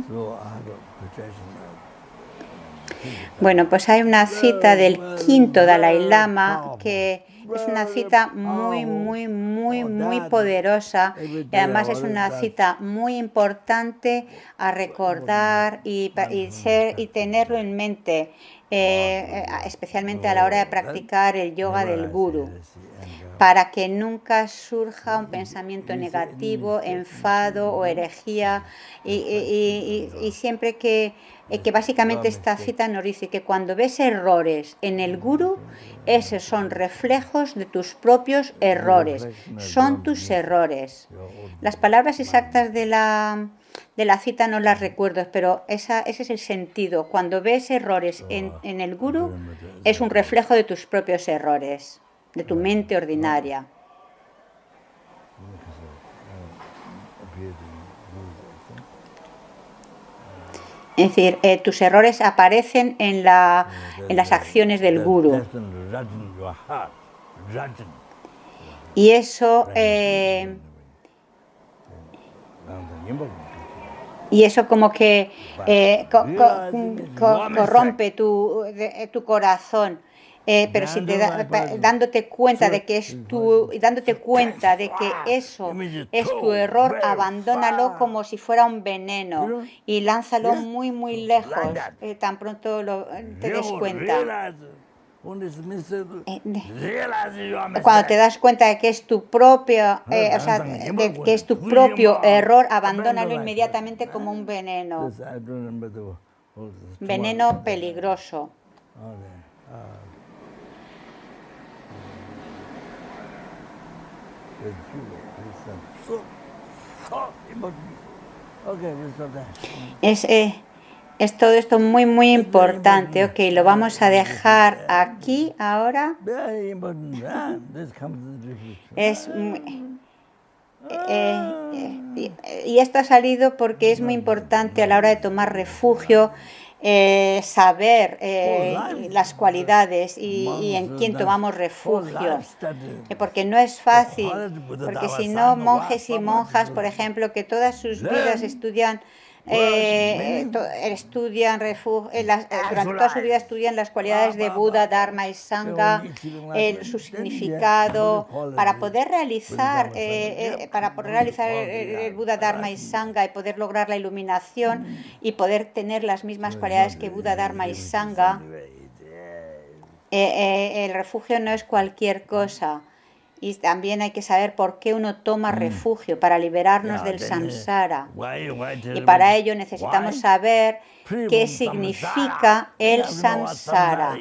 Bueno, pues hay una cita del 5º Dalai Lama que es una cita muy poderosa, y además es una cita muy importante a recordar y tenerlo en mente, especialmente a la hora de practicar el yoga del Guru. para que nunca surja un pensamiento negativo, enfado o herejía. Y siempre que básicamente esta cita nos dice que cuando ves errores en el gurú, esos son reflejos de tus propios errores, son tus errores. Las palabras exactas de la cita no las recuerdo, pero ese es el sentido. Cuando ves errores en el gurú, es un reflejo de tus propios errores, de tu mente ordinaria. Es decir, tus errores aparecen en las acciones del gurú. Y eso como que corrompe tu corazón. Pero si dándote cuenta de que eso es tu error, abandónalo como si fuera un veneno y lánzalo muy muy lejos, tan pronto te des cuenta. Cuando te das cuenta de que es tu propio, error, abandónalo inmediatamente como un veneno peligroso. Es todo esto muy muy importante. Ok, lo vamos a dejar aquí ahora. Y esto ha salido porque es muy importante a la hora de tomar refugio. Saber las cualidades y en quién tomamos refugio, porque no es fácil, porque si no, monjes y monjas, por ejemplo, que todas sus vidas estudian durante toda su vida estudian las cualidades de Buda, Dharma y Sangha, su significado, para poder realizar el Buda, Dharma y Sangha y poder lograr la iluminación y poder tener las mismas cualidades que Buda, Dharma y Sangha. El refugio no es cualquier cosa. Y también hay que saber por qué uno toma refugio, para liberarnos del samsara. Y para ello necesitamos saber qué significa el samsara.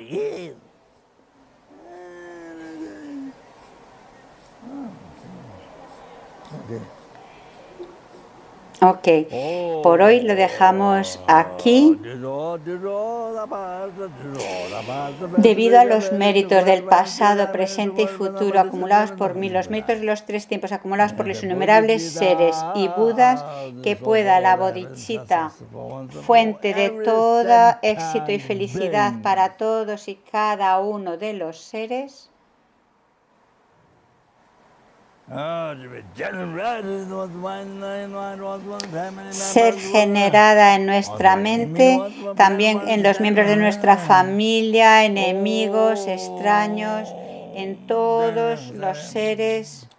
Ok, por hoy lo dejamos aquí. Debido a los méritos del pasado, presente y futuro acumulados por mí, los méritos de los tres tiempos acumulados por los innumerables seres y Budas, que pueda la bodhicitta, fuente de todo éxito y felicidad para todos y cada uno de los seres, ser generada en nuestra mente, también en los miembros de nuestra familia, enemigos, extraños, en todos los seres,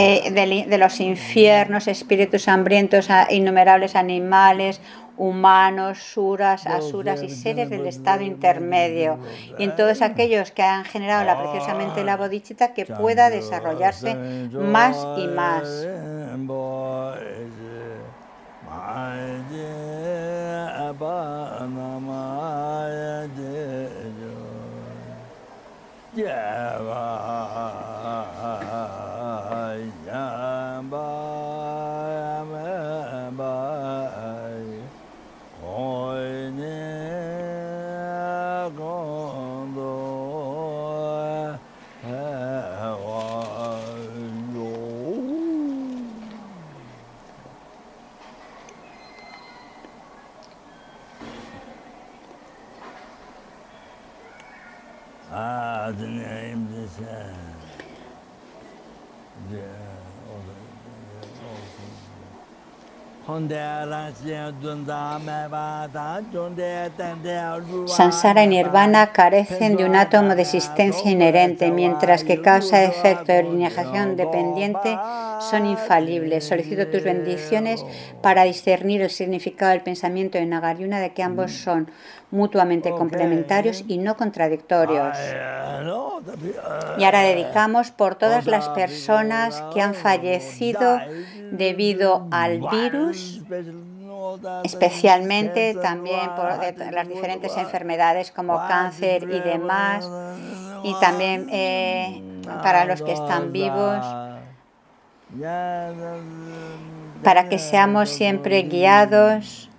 de los infiernos, espíritus hambrientos, innumerables animales, humanos, suras, asuras y seres del estado intermedio, y en todos aquellos que han generado la preciosa mente de la bodhicitta, que pueda desarrollarse más y más. Samsara y Nirvana carecen de un átomo de existencia inherente, mientras que causa, efecto y originación dependiente son infalibles. Solicito tus bendiciones para discernir el significado del pensamiento de Nagarjuna de que ambos son mutuamente complementarios y no contradictorios. Y ahora dedicamos por todas las personas que han fallecido debido al virus, especialmente también por las diferentes enfermedades como cáncer y demás, y también para los que están vivos, para que seamos siempre guiados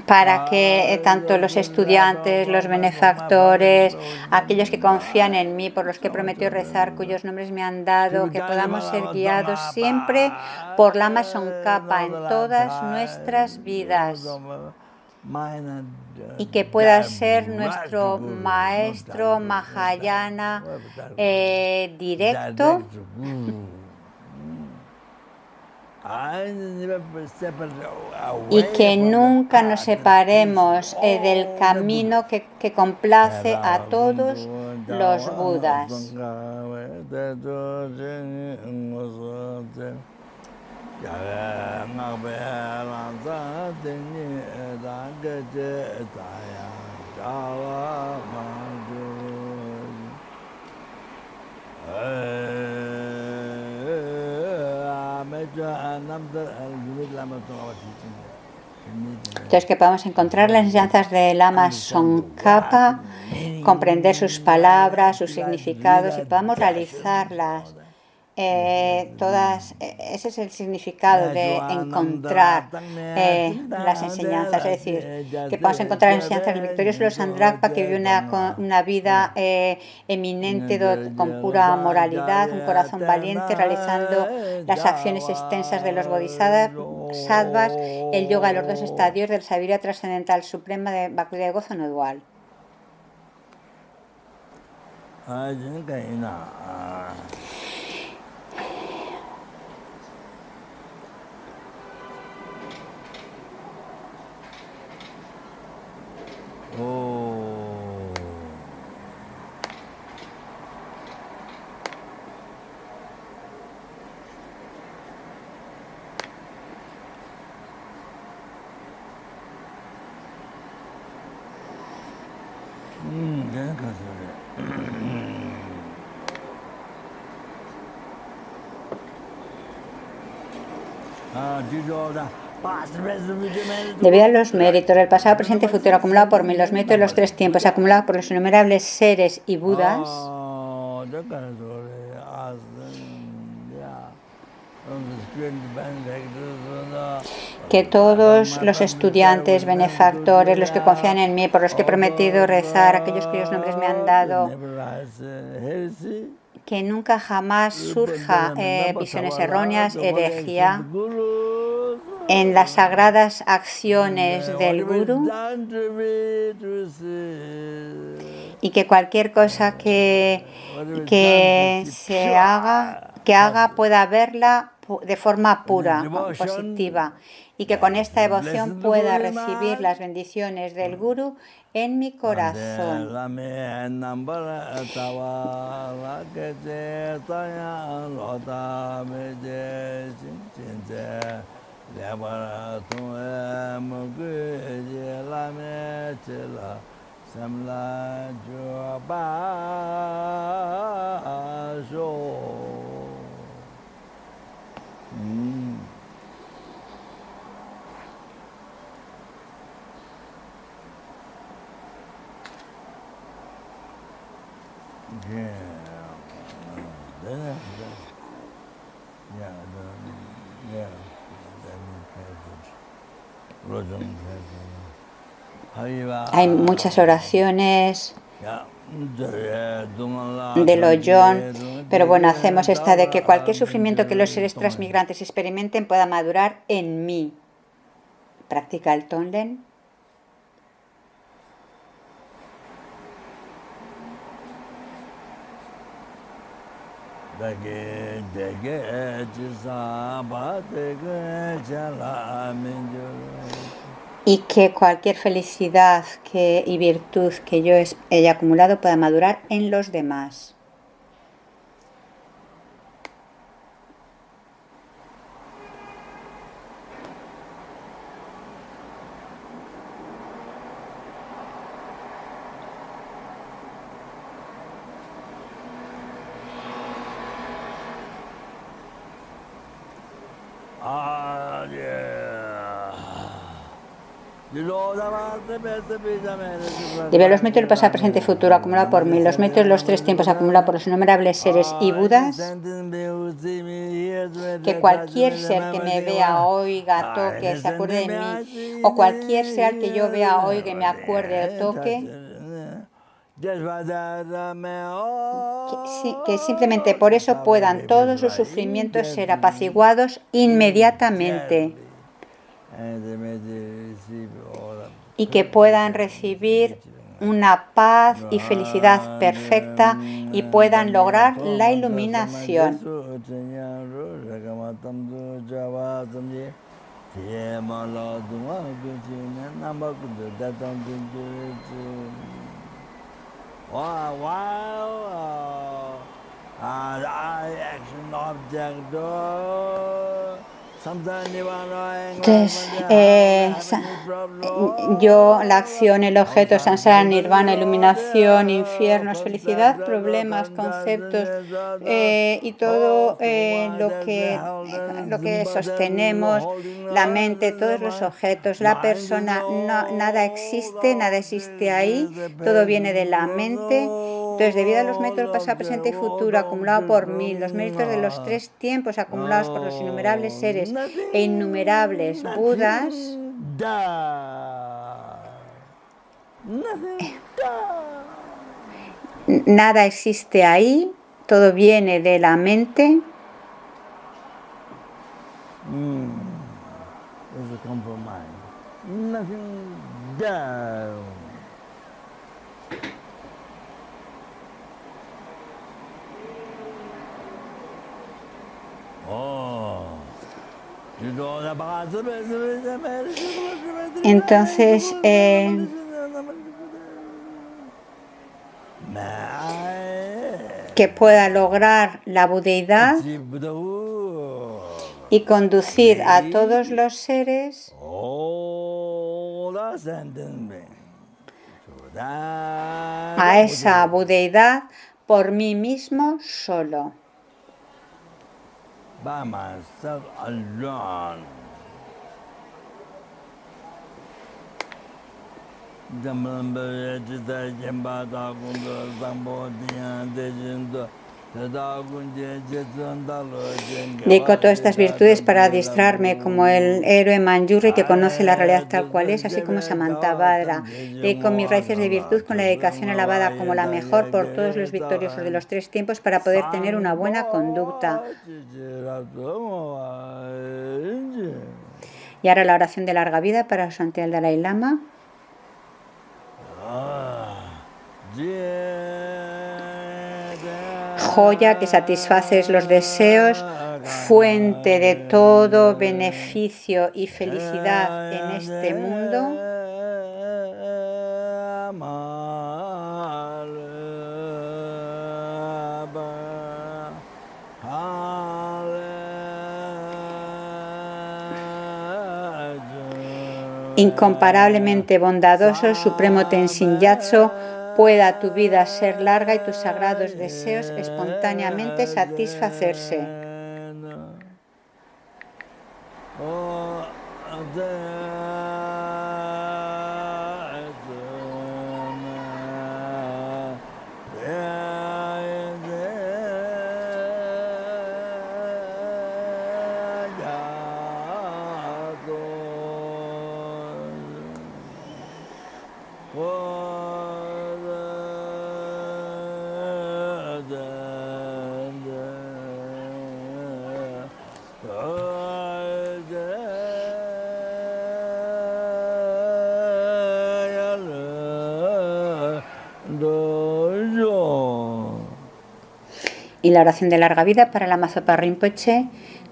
para que tanto los estudiantes, los benefactores, aquellos que confían en mí, por los que he prometido rezar, cuyos nombres me han dado, que podamos ser guiados siempre por Lama Tsongkhapa en todas nuestras vidas, y que pueda ser nuestro maestro Mahayana directo, y que nunca nos separemos del camino que complace a todos los Budas. Entonces, que podamos encontrar las enseñanzas de Lama Tsongkhapa, comprender sus palabras, sus significados, y podamos realizarlas. Ese es el significado de encontrar las enseñanzas, es decir, que podamos encontrar enseñanzas del victorioso Sandrakpa, que vive una vida eminente con pura moralidad, un corazón valiente, realizando las acciones extensas de los bodhisattvas, el yoga de los 2 estadios del sabiduría trascendental suprema de Bhakti de gozo no dual. Debido a los méritos del pasado, presente y futuro acumulado por mí, los méritos de los 3 tiempos acumulados por los innumerables seres y Budas, que todos los estudiantes, benefactores, los que confían en mí, por los que he prometido rezar, aquellos cuyos nombres me han dado, que nunca jamás surja visiones erróneas, herejía, en las sagradas acciones del Guru, y que cualquier cosa que haga pueda verla de forma pura, positiva, y que con esta devoción pueda recibir las bendiciones del Guru en mi corazón. Hay muchas oraciones del Ollón, pero bueno, hacemos esta de que cualquier sufrimiento que los seres transmigrantes experimenten pueda madurar en mí. Practica el Tonglen. y que cualquier felicidad y virtud que yo haya acumulado pueda madurar en los demás. Debido a los méritos del pasado, presente y futuro acumulado por mí, los méritos de los tres tiempos acumulados por los innumerables seres y Budas, que cualquier ser que me vea, oiga, toque, se acuerde de mí, o cualquier ser que yo vea, oiga, me acuerde o toque, que simplemente por eso puedan todos sus sufrimientos ser apaciguados inmediatamente y que puedan recibir una paz y felicidad perfecta y puedan lograr la iluminación. Entonces, la acción, el objeto, samsara, nirvana, iluminación, infiernos, felicidad, problemas, conceptos y todo lo que sostenemos, la mente, todos los objetos, la persona, nada existe ahí, todo viene de la mente. Entonces, debido a los méritos del pasado, presente y futuro acumulados por mí, los méritos de los tres tiempos acumulados por los innumerables seres e innumerables Budas, nada existe ahí, todo viene de la mente. Entonces, que pueda lograr la budeidad y conducir a todos los seres a esa budeidad por mí mismo solo. By myself alone. Dedico todas estas virtudes para adiestrarme como el héroe Manjuri que conoce la realidad tal cual es, así como Samantabhadra. Dedico mis raíces de virtud con la dedicación elevada como la mejor por todos los victoriosos de los tres tiempos para poder tener una buena conducta. Y ahora la oración de larga vida para su santidad el Dalai Lama. Joya que satisfaces los deseos, fuente de todo beneficio y felicidad en este mundo. Incomparablemente bondadoso, supremo Tenzin Gyatso, pueda tu vida ser larga y tus sagrados deseos espontáneamente satisfacerse. Y la oración de larga vida para Lama Zopa Rinpoche: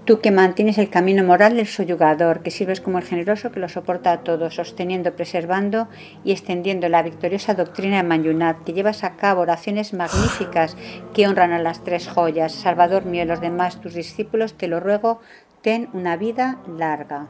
tú que mantienes el camino moral del soyugador, que sirves como el generoso que lo soporta a todos, sosteniendo, preservando y extendiendo la victoriosa doctrina de Manjunat, que llevas a cabo oraciones magníficas que honran a las tres joyas. Salvador mío y los demás, tus discípulos, te lo ruego, ten una vida larga.